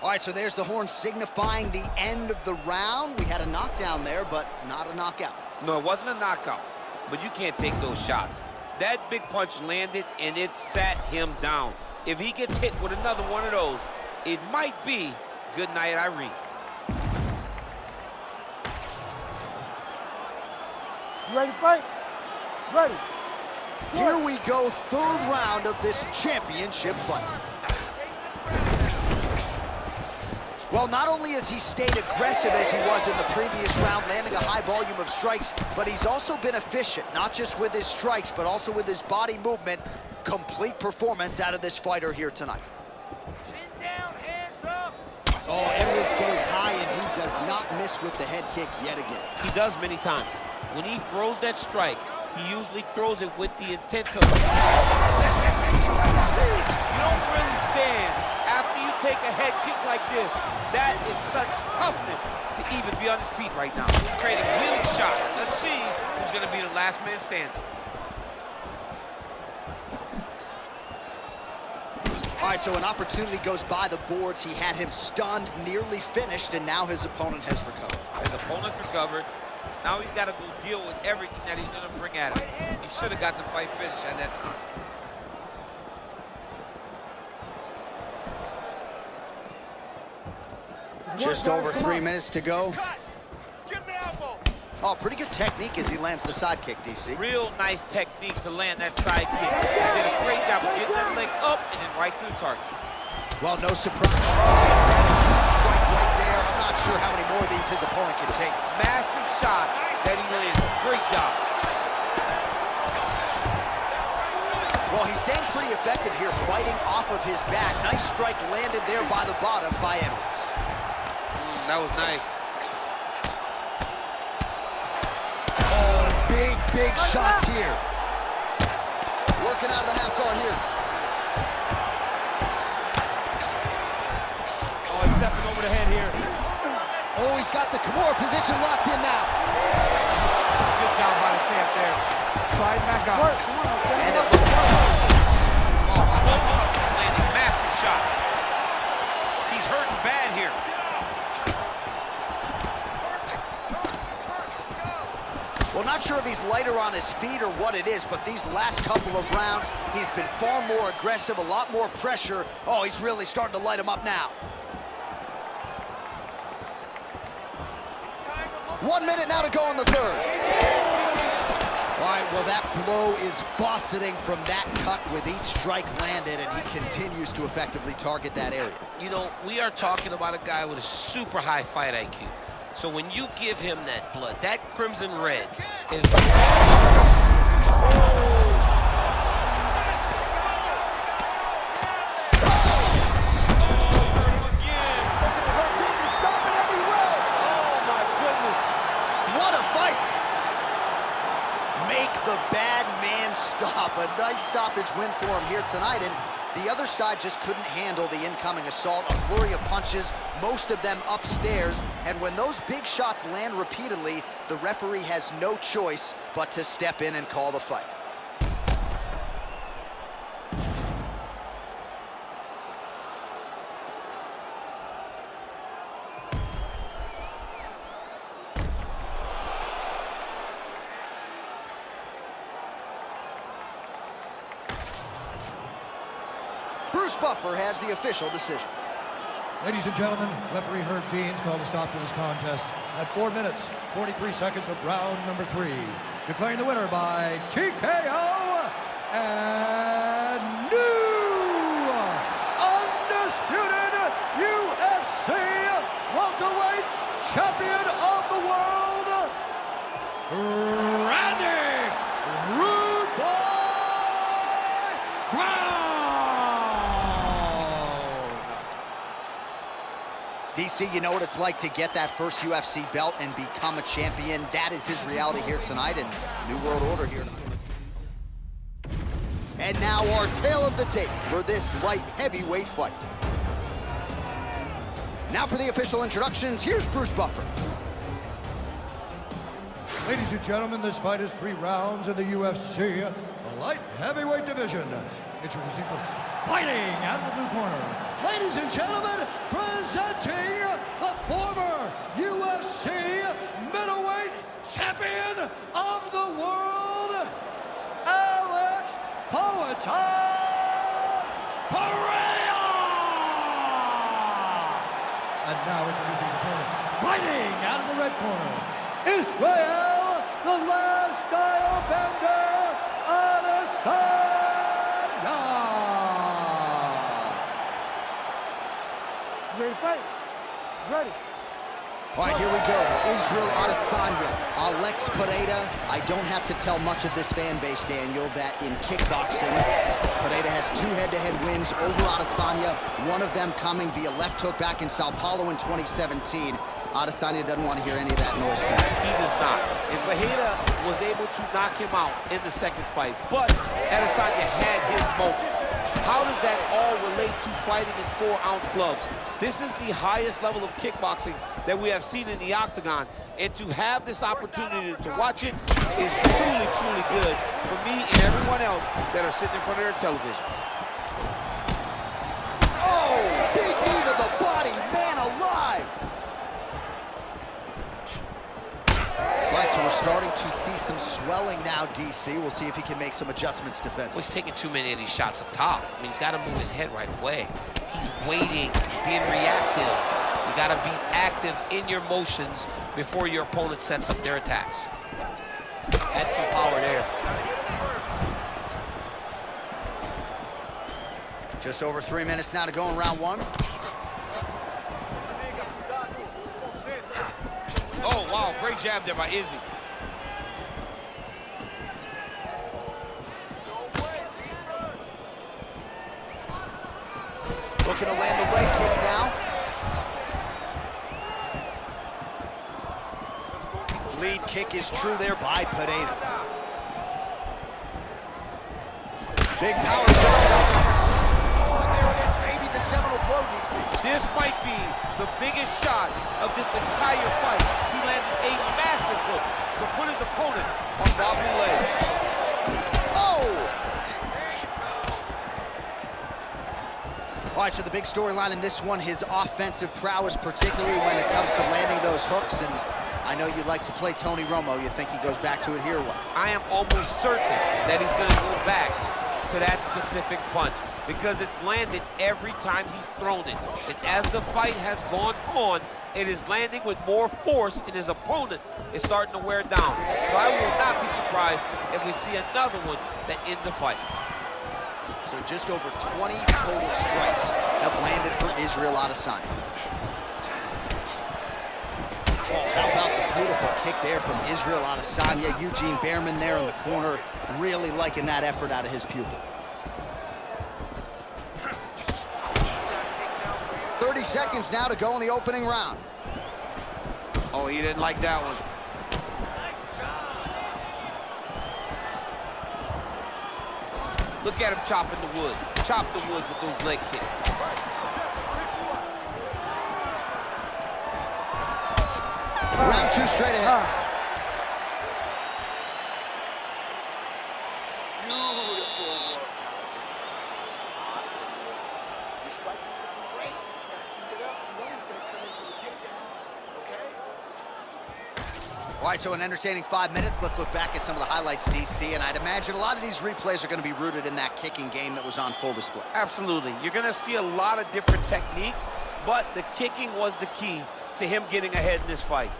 All right, so there's the horn signifying the end of the round. We had a knockdown there, but not a knockout. No, it wasn't a knockout, but you can't take those shots. That big punch landed, and it sat him down. If he gets hit with another one of those, it might be good night, Irene. You ready to fight? Ready. Here we go, third round of this championship fight. Well, not only has he stayed aggressive as he was in the previous round, landing a high volume of strikes, but he's also been efficient, not just with his strikes, but also with his body movement. Complete performance out of this fighter here tonight. Chin down, hands up. Oh, Edwards goes high, and he does not miss with the head kick yet again. He does many times. When he throws that strike, he usually throws it with the intent of... You don't really stand after you take a head kick like this. That is such toughness to even be on his feet right now. Trading wheeling shots. Let's see who's going to be the last man standing. All right, so an opportunity goes by the boards. He had him stunned, nearly finished, and now his opponent has recovered. His opponent's recovered. Now he's got to go deal with everything that he's going to bring at him. He should have got the fight finished at that time. Just over 3 minutes to go. Give me elbow. Oh, pretty good technique as he lands the side kick, DC. Real nice technique to land that side kick. He did a great job of getting that leg up and then right to the target. Well, no surprise. That a huge strike right there. I'm not sure how many more of these his opponent can take. Massive shot that he landed. Great job. Well, he's staying pretty effective here, fighting off of his back. Nice strike landed there by the bottom by Edwards. That was nice. Oh, big shots here. Working out of the half guard here. Oh, he's stepping over the head here. Oh, he's got the Kimura position locked in now. Good job by the champ there. Slide back up. And it Landing massive shots. He's hurting bad here. He's hurt. Let's go. Well, not sure if he's lighter on his feet or what it is, but these last couple of rounds, he's been far more aggressive, a lot more pressure. Oh, he's really starting to light him up now. It's time to look. 1 minute now to go in the third. All right, well, that blow is bossing from that cut with each strike landed, and he continues to effectively target that area. You know, we are talking about a guy with a super high fight IQ. So when you give him that blood, that crimson red is... What a fight! Make the bad man stop. A nice stoppage win for him here tonight, and the other side just couldn't handle the incoming assault. A flurry of punches, most of them upstairs, and when those big shots land repeatedly, the referee has no choice but to step in and call the fight. Bruce Buffer has the official decision. Ladies and gentlemen, referee Herb Deans called a stop to this contest at 4 minutes, 43 seconds of round number 3. Declaring the winner by TKO and new undisputed UFC welterweight champion of the world, Randy Rude Boy Brown. DC, you know what it's like to get that first UFC belt and become a champion. That is his reality here tonight, and New World Order here tonight. And now our tale of the tape for this light heavyweight fight. Now for the official introductions, here's Bruce Buffer. Ladies and gentlemen, this fight is 3 rounds in the UFC, the light heavyweight division. Introducing first, fighting out of the blue corner. Ladies and gentlemen, presenting the former UFC middleweight champion of the world, Alex Poatan Pereira! And now introducing the opponent, fighting out of the red corner, Israel, the last style bender, Adesanya! Ready to fight? Ready. All right, here we go. Israel Adesanya, Alex Pereira. I don't have to tell much of this fan base, Daniel, that in kickboxing, Pereira has 2 head-to-head wins over Adesanya, one of them coming via left hook back in Sao Paulo in 2017. Adesanya doesn't want to hear any of that noise tonight. He does not. And Pereira was able to knock him out in the second fight, but Adesanya had his moments. How does that all relate to fighting in 4-ounce gloves? This is the highest level of kickboxing that we have seen in the octagon, and to have this opportunity to watch it is truly, truly good for me and everyone else that are sitting in front of their television. Oh, big knee to the body, man alive! Right, so we're starting to see some swelling now, DC. We'll see if he can make some adjustments defensively. Well, he's taking too many of these shots up top. I mean, he's got to move his head right away. He's waiting, being reactive. You got to be active in your motions before your opponent sets up their attacks. That's some power there. Just over 3 minutes now to go in round 1. Oh, wow, great jab there by Izzy. Looking to land the leg kick now. Lead kick is true there by Pereira. Big power shot. Oh, and there it is, maybe the seminal blow, DC. This might be the biggest shot of this entire fight. He landed a massive hook to put his opponent on wobbly legs. Oh! All right, so the big storyline in this one, his offensive prowess, particularly when it comes to landing those hooks. And I know you like to play Tony Romo. You think he goes back to it here or what? I am almost certain that he's going to go back to that specific punch because it's landed every time he's thrown it. And as the fight has gone on, it is landing with more force, and his opponent is starting to wear down. So I will not be surprised if we see another one that ends the fight. So just over 20 total strikes have landed for Israel Adesanya. Oh, how about the beautiful kick there from Israel Adesanya. Eugene Behrman there in the corner, really liking that effort out of his pupil. 30 seconds now to go in the opening round. Oh, he didn't like that one. Look at him chopping the wood. Chop the wood with those leg kicks. Round 2 straight ahead. Beautiful work. Awesome work. Your striking's looking great. You gotta keep it up. You know he's gonna come in for the takedown. Okay? So just... All right, so an entertaining 5 minutes. Let's look back at some of the highlights, DC, and I'd imagine a lot of these replays are going to be rooted in that kicking game that was on full display. Absolutely. You're going to see a lot of different techniques, but the kicking was the key to him getting ahead in this fight.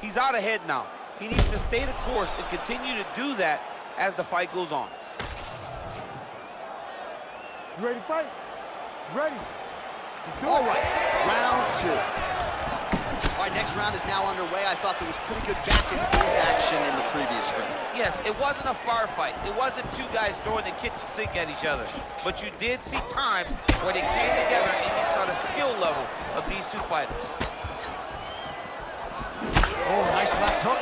He's out ahead now. He needs to stay the course and continue to do that as the fight goes on. You ready to fight? Ready. All right, round 2. All right, next round is now underway. I thought there was pretty good back and forth action in the previous round. Yes, it wasn't a firefight. It wasn't two guys throwing the kitchen sink at each other. But you did see times where they came together and you saw the skill level of these two fighters. Oh, nice left hook.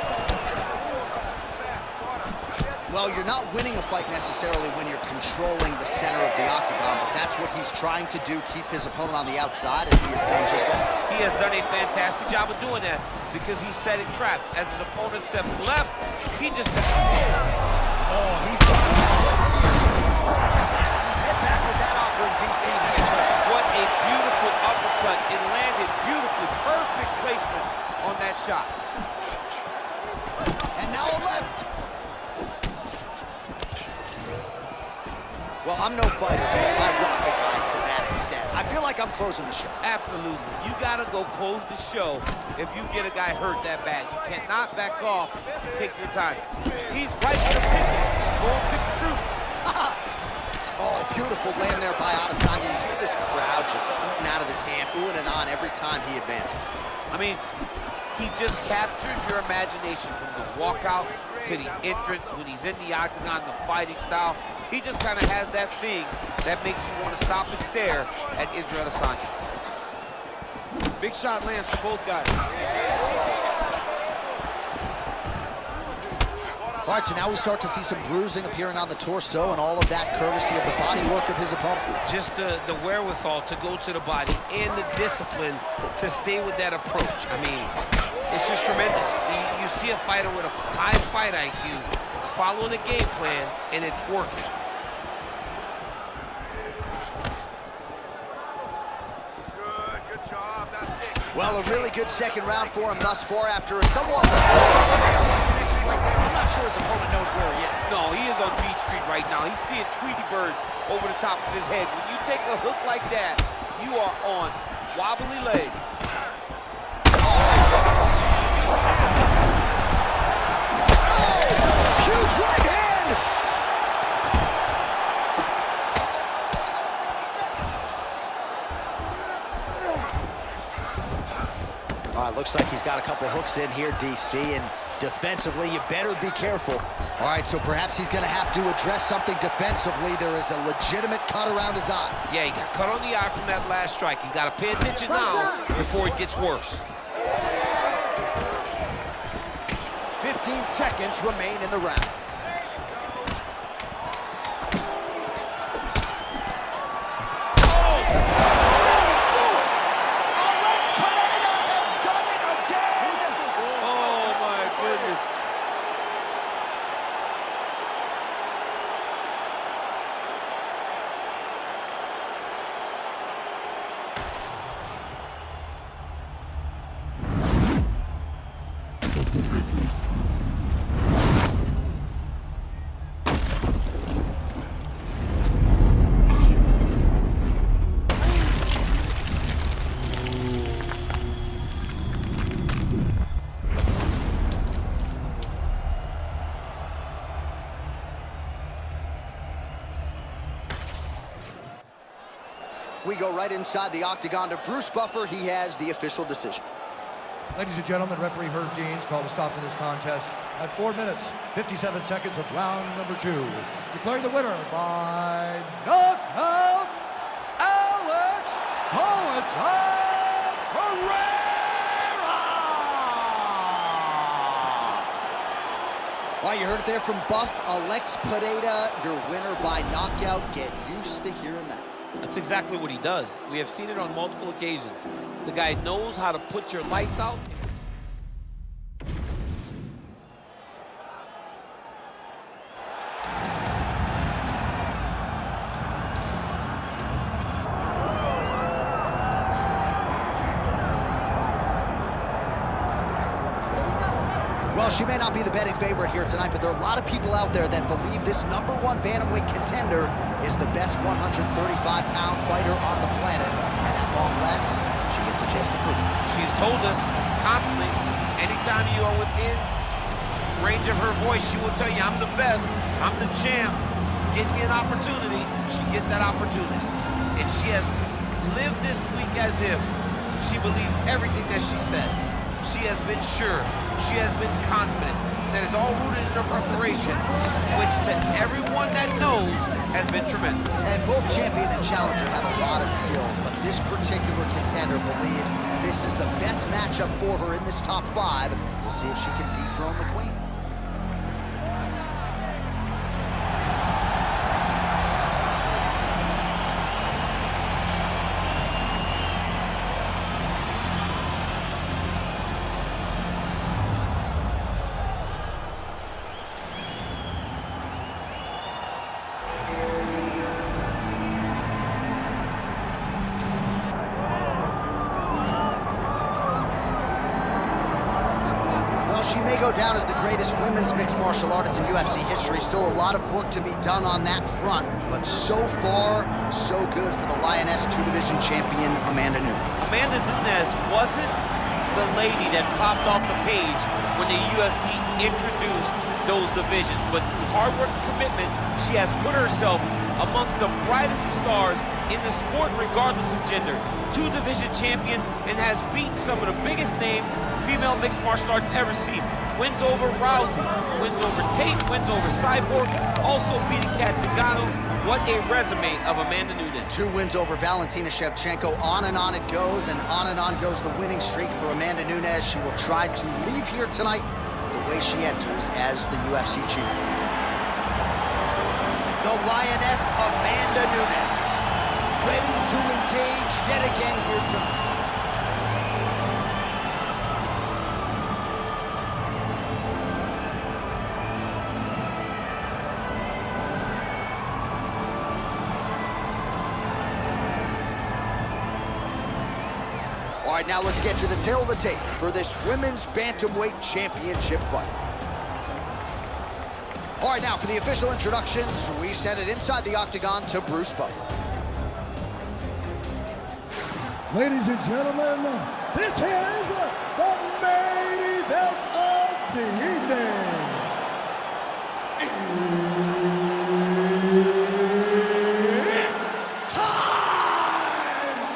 Well, you're not winning a fight necessarily when you're controlling the center of the octagon, but that's what he's trying to do, keep his opponent on the outside, and he has done just that. He has done a fantastic job of doing that because he's setting trap. As his opponent steps left, he just... Oh, he's got snaps his head back with that offering, DC. He is hurt. What a beautiful uppercut. It landed beautifully. Perfect placement on that shot. And now a left. Well, I'm no fighter, but if I rock a guy to that extent, I feel like I'm closing the show. Absolutely. You got to go close the show if you get a guy hurt that bad. You cannot back off and take your time. He's right to the picket. Go and pick the fruit. Oh, beautiful land there by Adesanya. You hear this crowd just eating out of his hand, oohing and on every time he advances. I mean, he just captures your imagination from the walkout to the entrance when he's in the octagon, the fighting style. He just kind of has that thing that makes you want to stop and stare at Israel Adesanya. Big shot lands for both guys. All right, so now we start to see some bruising appearing on the torso, and all of that courtesy of the body work of his opponent. Just the wherewithal to go to the body and the discipline to stay with that approach. I mean, it's just tremendous. You see a fighter with a high fight IQ following a game plan, and it's working. Good job, that's it. Well, a really good second round for him thus far after a somewhat... I'm not sure his opponent knows where he is. No, he is on Beach Street right now. He's seeing Tweety birds over the top of his head. When you take a hook like that, you are on wobbly legs. Huge right hand! All right, looks like he's got a couple hooks in here, DC, and defensively, you better be careful. All right, so perhaps he's gonna have to address something defensively. There is a legitimate cut around his eye. Yeah, he got cut on the eye from that last strike. He's got to pay attention now before it gets worse. 15 seconds remain in the round. We go right inside the octagon to Bruce Buffer. He has the official decision. Ladies and gentlemen, referee Herb Deans called a stop to this contest at 4 minutes, 57 seconds of round number 2. Declaring the winner by knockout, Alex Pereira! All right, you heard it there from Buff. Alex Pereira, your winner by knockout. Get used to hearing that. That's exactly what he does. We have seen it on multiple occasions. The guy knows how to put your lights out. Well, she may not be the betting favorite here tonight, but there are a lot of people out there that believe this #1 bantamweight contender is the best 135-pound fighter on the planet. And at long last, she gets a chance to prove it. She has told us constantly, anytime you are within range of her voice, she will tell you, I'm the best, I'm the champ. Give me an opportunity. She gets that opportunity. And she has lived this week as if she believes everything that she says. She has been sure. She has been confident. That is all rooted in her preparation, which to everyone that knows has been tremendous. And both champion and challenger have a lot of skills, but this particular contender believes this is the best matchup for her in this top 5. We'll see if she can dethrone the queen. She may go down as the greatest women's mixed martial artist in UFC history. Still a lot of work to be done on that front, but so far, so good for the Lioness 2-division champion, Amanda Nunes. Amanda Nunes wasn't the lady that popped off the page when the UFC introduced those divisions, but through hard work and commitment, she has put herself amongst the brightest of stars in the sport regardless of gender. 2-division champion and has beaten some of the biggest names female mixed martial arts ever seen. Wins over Rousey, wins over Tate, wins over Cyborg, also beating Kat Zingano. What a resume of Amanda Nunes. 2 wins over Valentina Shevchenko. On it goes, and on goes the winning streak for Amanda Nunes. She will try to leave here tonight the way she enters as the UFC champion. The Lioness Amanda Nunes, ready to engage yet again here tonight. All right, now let's get to the tail of the tape for this women's bantamweight championship fight. All right, now for the official introductions, we send it inside the octagon to Bruce Buffer. Ladies and gentlemen, this is the main event of the evening. It's time!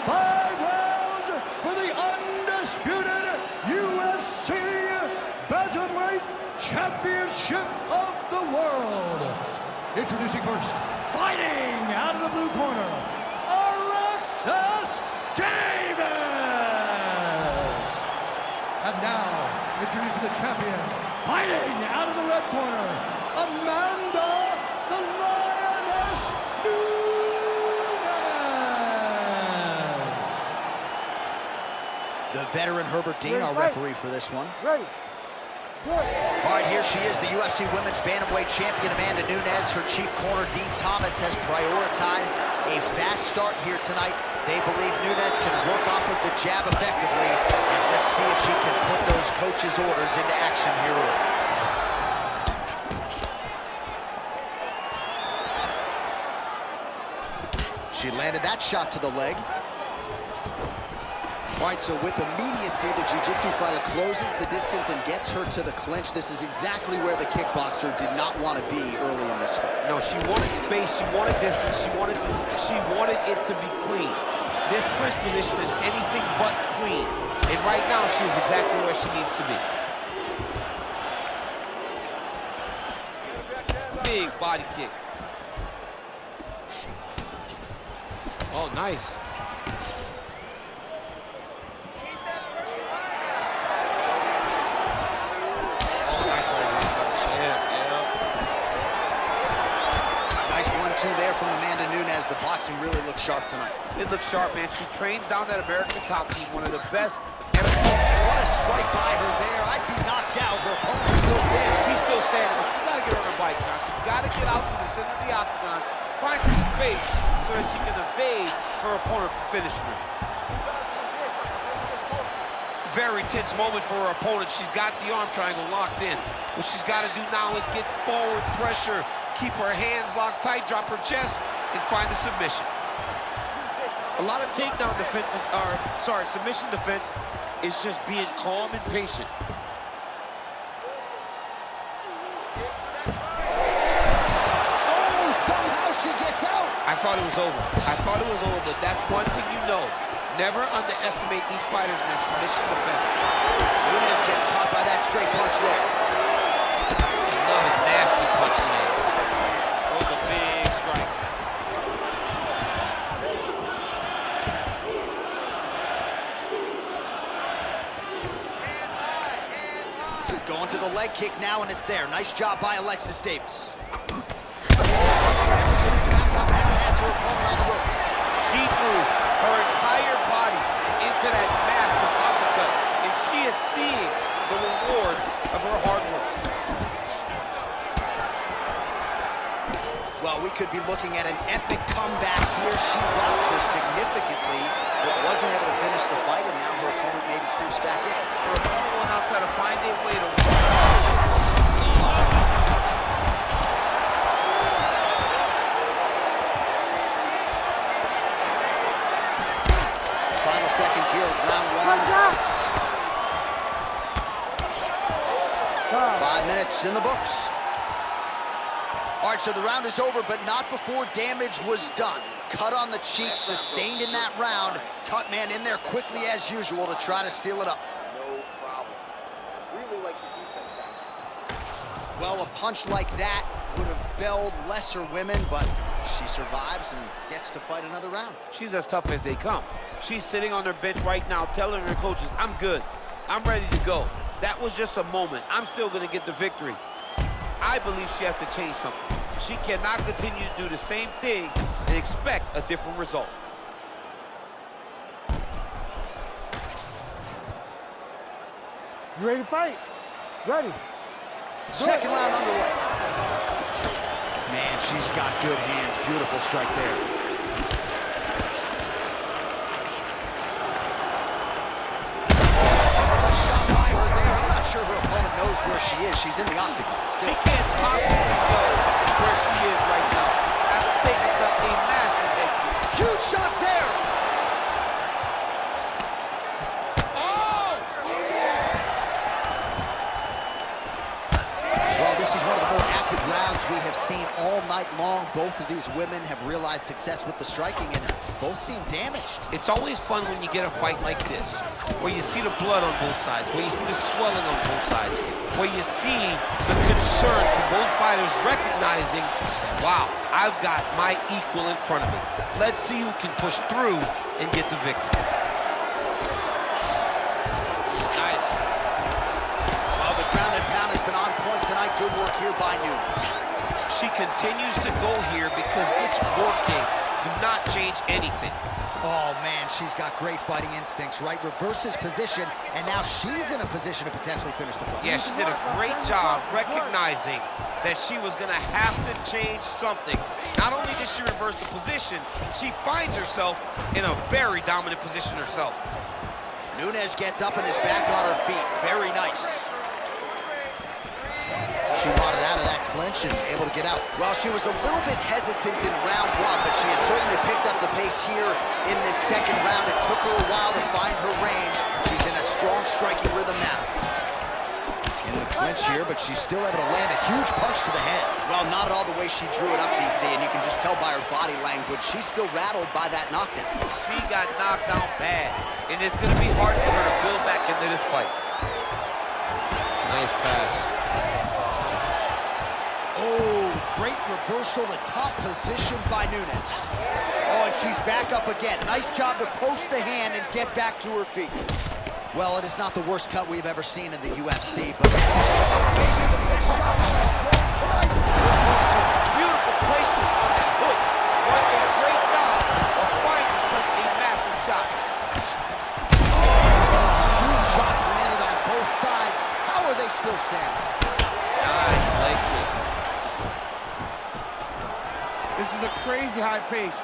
5 rounds for the undisputed UFC Bantamweight Championship of the world. Introducing first, fighting out of the blue corner, Alexis Davis! And now, introducing the champion, fighting out of the red corner, Amanda the Lioness Nunes! The veteran Herbert Dean, our referee for this one. Ready. Good. All right, here she is, the UFC Women's Bantamweight Champion, Amanda Nunes. Her chief corner, Dean Thomas, has prioritized a fast start here tonight. They believe Nunes can work off of the jab effectively, and let's see if she can put those coaches' orders into action here early. She landed that shot to the leg. All right, so with immediacy, the jiu-jitsu fighter closes the distance and gets her to the clinch. This is exactly where the kickboxer did not want to be early in this fight. No, she wanted space, she wanted distance, she wanted it to be clean. This clinch position is anything but clean. And right now, she is exactly where she needs to be. Big body kick. Oh, nice. There from Amanda Nunes. The boxing really looks sharp tonight. It looks sharp, man. She trains down that American top. She's one of the best. What a strike by her there. I'd be knocked out. Her opponent still standing. She's still standing, but she's got to get on her bike now. She's got to get out to the center of the octagon, find her space so that she can evade her opponent from finishing her. Very tense moment for her opponent. She's got the arm triangle locked in. What she's got to do now is get forward pressure, keep her hands locked tight, drop her chest, and find the submission. A lot of takedown defense, submission defense is just being calm and patient. Oh, somehow she gets out. I thought it was over. I thought it was over, but that's one thing you know. Never underestimate these fighters in their submission defense. Nunes gets caught by that straight punch there. I love his nasty punch lands. Those are big strikes. Hands high, hands high. Going to the leg kick now, and it's there. Nice job by Alexis Davis. Has her opponent on the ropes. She threw her entire body into that massive uppercut, and she is seeing the rewards of her hard work. Well, we could be looking at an epic comeback here. She rocked her significantly, but wasn't able to finish the fight, and now her opponent maybe creeps back in. Her opponent will now try to find a way to Final seconds here of round Punch one. out. 5 minutes in the books. All right, so the round is over, but not before damage was done. Cut on the cheek, sustained in that round. Cut man in there quickly as usual to try to seal it up. No problem. Really like your defense out. Well, a punch like that would have felled lesser women, but she survives and gets to fight another round. She's as tough as they come. She's sitting on her bench right now telling her coaches, I'm good. I'm ready to go. That was just a moment. I'm still going to get the victory. I believe she has to change something. She cannot continue to do the same thing and expect a different result. You ready to fight? Ready. Second round underway. Man, she's got good hands. Beautiful strike there. I'm not sure her opponent knows where she is. She's in the octagon. She Still. can't possibly know where she is right now after taking such a massive hit. Huge shots there. Oh! Well, this is one of the more active rounds we have seen all night long. Both of these women have realized success with the striking, and both seem damaged. It's always fun when you get a fight like this, where you see the blood on both sides, where you see the swelling on both sides, where you see the concern from both fighters recognizing, wow, I've got my equal in front of me. Let's see who can push through and get the victory. Nice. Well, the ground and pound has been on point tonight. Good work here by Nunes. She continues to go here because it's working. Do not change anything. Oh, man, she's got great fighting instincts, right? Reverses position, and now she's in a position to potentially finish the fight. Yeah, she did a great job recognizing that she was going to have to change something. Not only did she reverse the position, she finds herself in a very dominant position herself. Nunes gets up and is back on her feet. Very nice. She wanted out of that clinch and able to get out. Well, she was a little bit hesitant in round one, but she has certainly picked up the pace here in this second round. It took her a while to find her range. She's in a strong striking rhythm now. In the clinch here, but she's still able to land a huge punch to the head. Well, not at all the way she drew it up, DC, and you can just tell by her body language, she's still rattled by that knockdown. She got knocked down bad, and it's going to be hard for her to build back into this fight. Nice pass. Oh, great reversal to top position by Nunes. Oh, and she's back up again. Nice job to post the hand and get back to her feet. Well, it is not the worst cut we've ever seen in the UFC, but maybe the best shot she's thrown tonight. Beautiful placement on that hook. What a great job of finding such a massive shot. Huge shots landed on both sides. How are they still standing? Nice leg kick. This is a crazy high pace.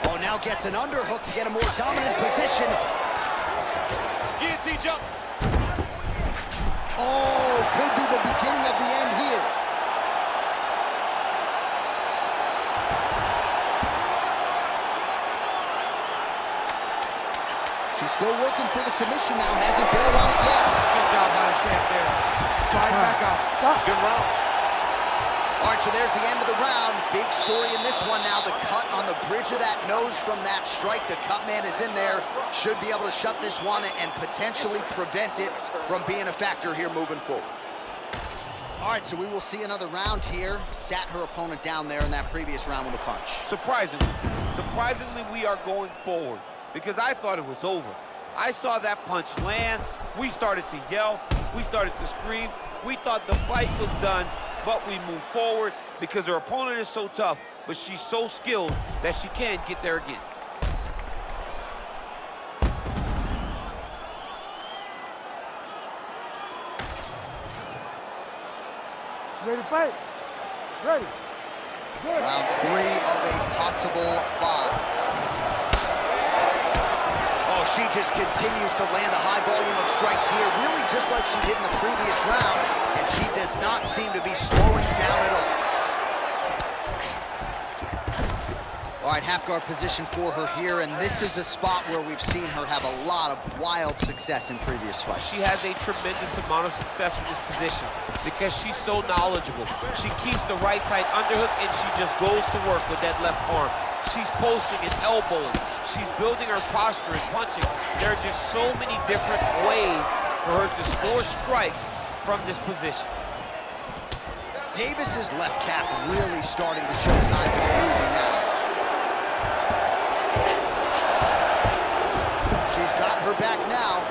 Oh, now gets an underhook to get a more dominant position. Guillotine jump. Oh, could be the beginning of the end here. She's still working for the submission now, hasn't bailed on it yet. Good job by the champ there. Slide back out. Stop. Good round. All right, so there's the end of the round. Big story in this this one now, the cut on the bridge of that nose from that strike. The cut man is in there. Should be able to shut this one and potentially prevent it from being a factor here moving forward. All right, so we will see another round here. Sat her opponent down there in that previous round with a punch. Surprisingly, we are going forward because I thought it was over. I saw that punch land. We started to yell. We started to scream. We thought the fight was done, but we moved forward because her opponent is so tough, but she's so skilled that she can get there again. Ready to fight? Ready. Good. Round 3 of a possible 5. Oh, she just continues to land a high volume of strikes here, really just like she did in the previous round, and she does not seem to be slowing down at all. All right, half guard position for her here, and this is a spot where we've seen her have a lot of wild success in previous fights. She has a tremendous amount of success in this position because she's so knowledgeable. She keeps the right side underhook, and she just goes to work with that left arm. She's posting and elbowing. She's building her posture and punching. There are just so many different ways for her to score strikes from this position. Davis's left calf really starting to show signs of bruising now. She's got her back now.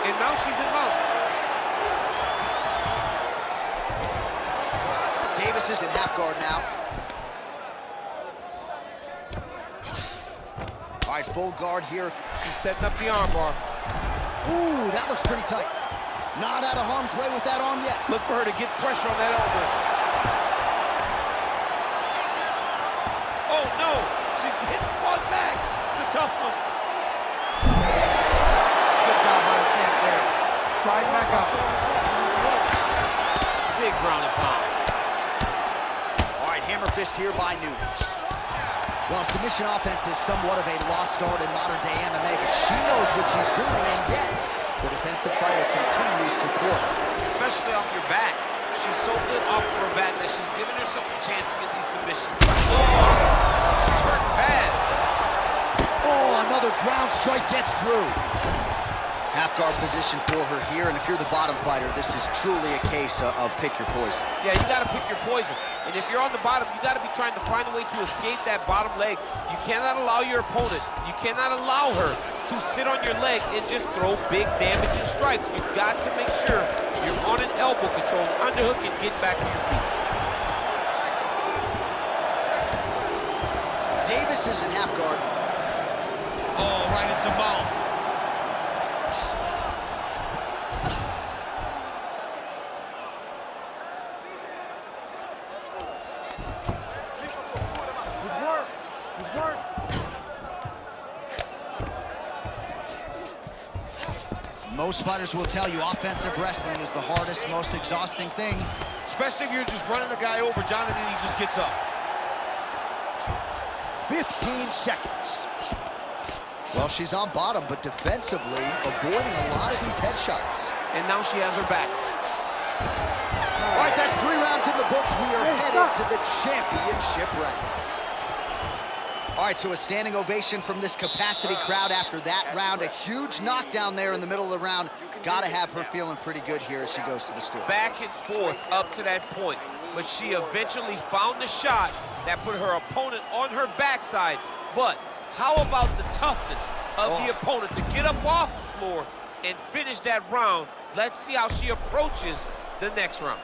And now she's in mount. Davis is in half guard now. All right, full guard here. She's setting up the armbar. Ooh, that looks pretty tight. Not out of harm's way with that arm yet. Look for her to get pressure on that elbow. Oh, no. She's getting fought back. It's a tough one. Good job by the champ there. Slide back up. Big ground and pound. All right, hammer fist here by Nunes. Well, submission offense is somewhat of a lost art in modern-day MMA, but she knows what she's doing, and yet the defensive fighter continues to thwart. Especially off your back. She's so good off of her back that she's giving herself a chance to get these submissions. Oh, she's hurting bad. Oh, another ground strike gets through. Half guard position for her here, and if you're the bottom fighter, this is truly a case of pick your poison. Yeah, you got to pick your poison. And if you're on the bottom, you got to be trying to find a way to escape that bottom leg. You cannot allow your opponent, you cannot allow her to sit on your leg and just throw big damaging strikes. You've got to make sure you're on an elbow control, underhook, and get back to your feet. Davis is in half guard. Oh, right into mount. Most fighters will tell you offensive wrestling is the hardest, most exhausting thing. Especially if you're just running the guy over, Jonathan, he just gets up. 15 seconds. Well, she's on bottom, but defensively avoiding a lot of these headshots. And now she has her back. All right, that's 3 rounds in the books. We are headed to the championship rounds. All right, so a standing ovation from this capacity crowd after that round. A huge knockdown there in the middle of the round. Got to have her feeling pretty good here as she goes to the stool. Back and forth up to that point, but she eventually found the shot that put her opponent on her backside. But how about the toughness of the opponent to get up off the floor and finish that round? Let's see how she approaches the next round.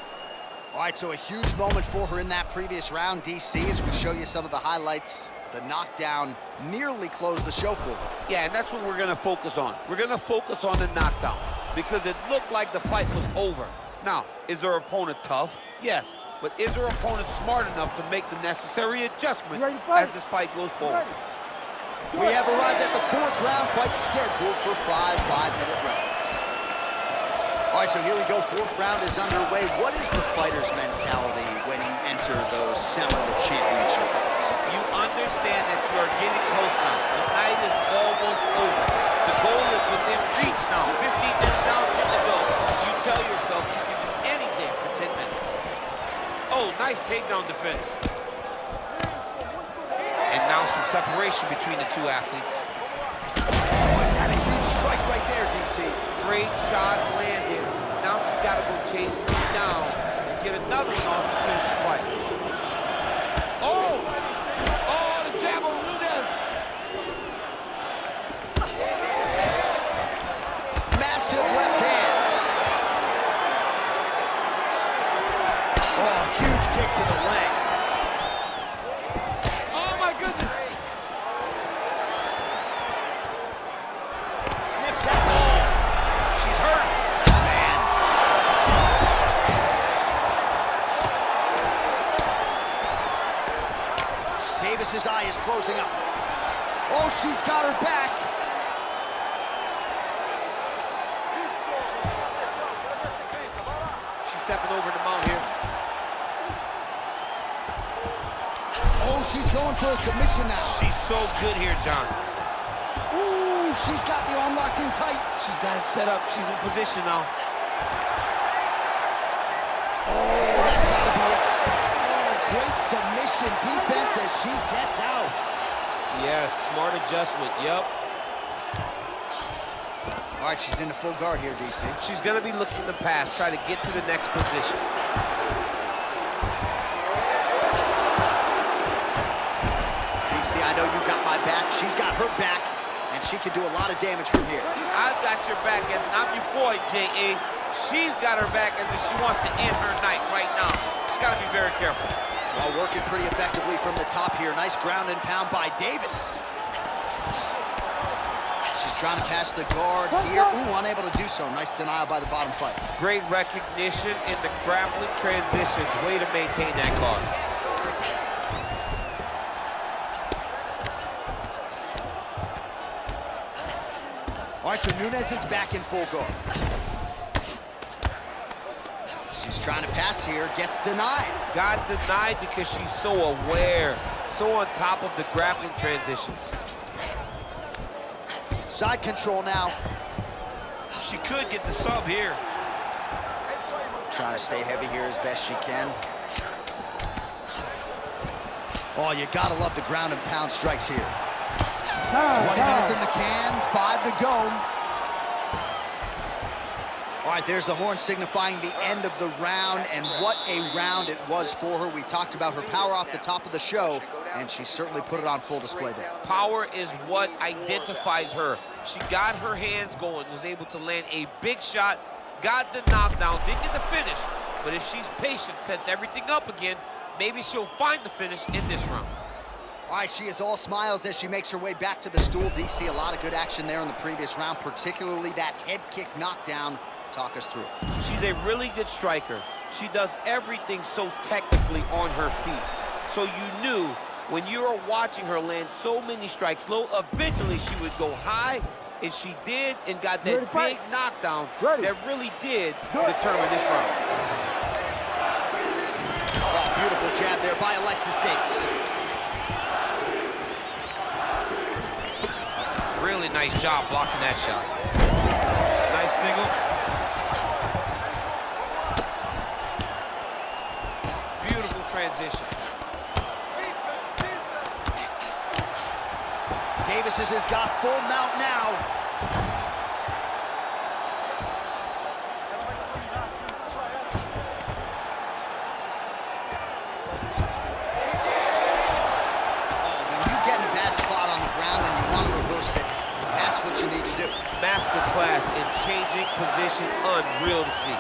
All right, so a huge moment for her in that previous round, DC, as we show you some of the highlights. The knockdown nearly closed the show for her. Yeah, and that's what we're going to focus on. We're going to focus on the knockdown because it looked like the fight was over. Now, is her opponent tough? Yes. But is her opponent smart enough to make the necessary adjustment as this fight goes forward? We have arrived at the 4th round, fight scheduled for 5 5-minute rounds. All right, so here we go. 4th round is underway. What is the fighter's mentality when you enter those seminal championship fights? You understand that you are getting close now. The night is almost over. The goal is within reach now. 15 minutes down to the go. You tell yourself you can do anything for 10 minutes. Nice takedown defense. And now some separation between the two athletes. Oh, he's had a huge strike right there, DC. Great shot landed. Now she's got to go chase him down and get another one off to finish the fight. Oh! Oh, the jab on Nunes. Massive left hand. Oh, huge kick to the leg. Oh, my goodness. Sniff that. Oh, She's hurt. man. Davis's eye is closing up. Oh, she's got her back. She's stepping over the mount here. Oh, she's going for a submission now. She's so good here, John. Ooh, she's got the arm locked in tight. She's got it set up. She's in position now. Oh, that's gotta be it. Oh, great submission defense as she gets out. Yes, smart adjustment. Yep. All right, she's in the full guard here, DC. She's going to be looking to pass, try to get to the next position. DC, I know you got my back. She's got her back, and she can do a lot of damage from here. I've got your back, and I'm your boy, J.A. She's got her back as if she wants to end her night right now. She's got to be very careful. Well, working pretty effectively from the top here. Nice ground and pound by Davis. She's trying to pass the guard here. Ooh, unable to do so. Nice denial by the bottom fighter. Great recognition in the grappling transitions. Way to maintain that guard. All right, so Nunes is back in full guard. She's trying to pass here, gets denied. Got denied because she's so aware, so on top of the grappling transitions. Side control now. She could get the sub here. Trying to stay heavy here as best she can. Oh, you gotta love the ground and pound strikes here. 20 minutes in the can, 5 to go. All right, there's the horn signifying the end of the round, and what a round it was for her. We talked about her power off the top of the show, and she certainly put it on full display there. Power is what identifies her. She got her hands going, was able to land a big shot, got the knockdown, didn't get the finish, but if she's patient, sets everything up again, maybe she'll find the finish in this round. All right, she is all smiles as she makes her way back to the stool. DC, a lot of good action there in the previous round, particularly that head kick knockdown. Talk us through it. She's a really good striker. She does everything so technically on her feet. So you knew when you were watching her land so many strikes low, eventually she would go high, and she did, and got that big knockdown that really did determine this round. Oh, beautiful jab there by Alexis Davis. Really nice job blocking that shot. Nice single. Beautiful transition. Davis has got full mount now. Oh, when you get in a bad spot on the ground and you want to reverse it, that's what you need to do. Masterclass in changing position, unreal to see.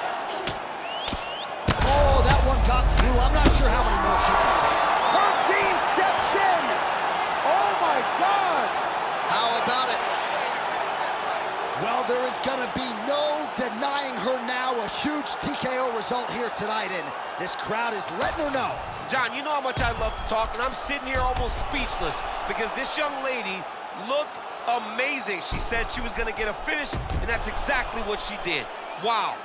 Oh, that one got through. I'm not sure how many more she can take. Herb Dean steps in. Oh my God! How about it? Well, there is going to be no denying her now. A huge TKO result here tonight, and this crowd is letting her know. John, you know how much I love to talk, and I'm sitting here almost speechless because this young lady looked amazing. She said she was going to get a finish, and that's exactly what she did. Wow.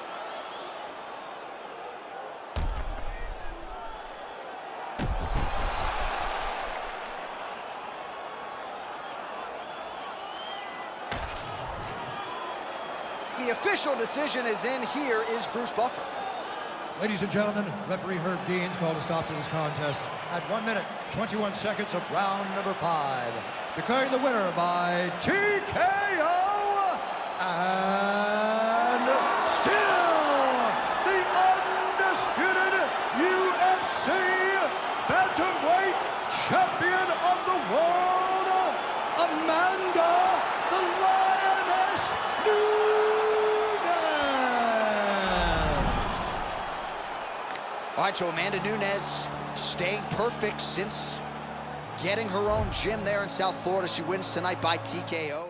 The official decision is in. Here is Bruce Buffer. Ladies and gentlemen, referee Herb Deans called a stop to this contest at 1 minute, 21 seconds of round number 5. Declaring the winner by TKO, and still the undisputed UFC bantamweight champion of the world, Amanda the Lioness Nunes. All right, so Amanda Nunes staying perfect since getting her own gym there in South Florida. She wins tonight by TKO.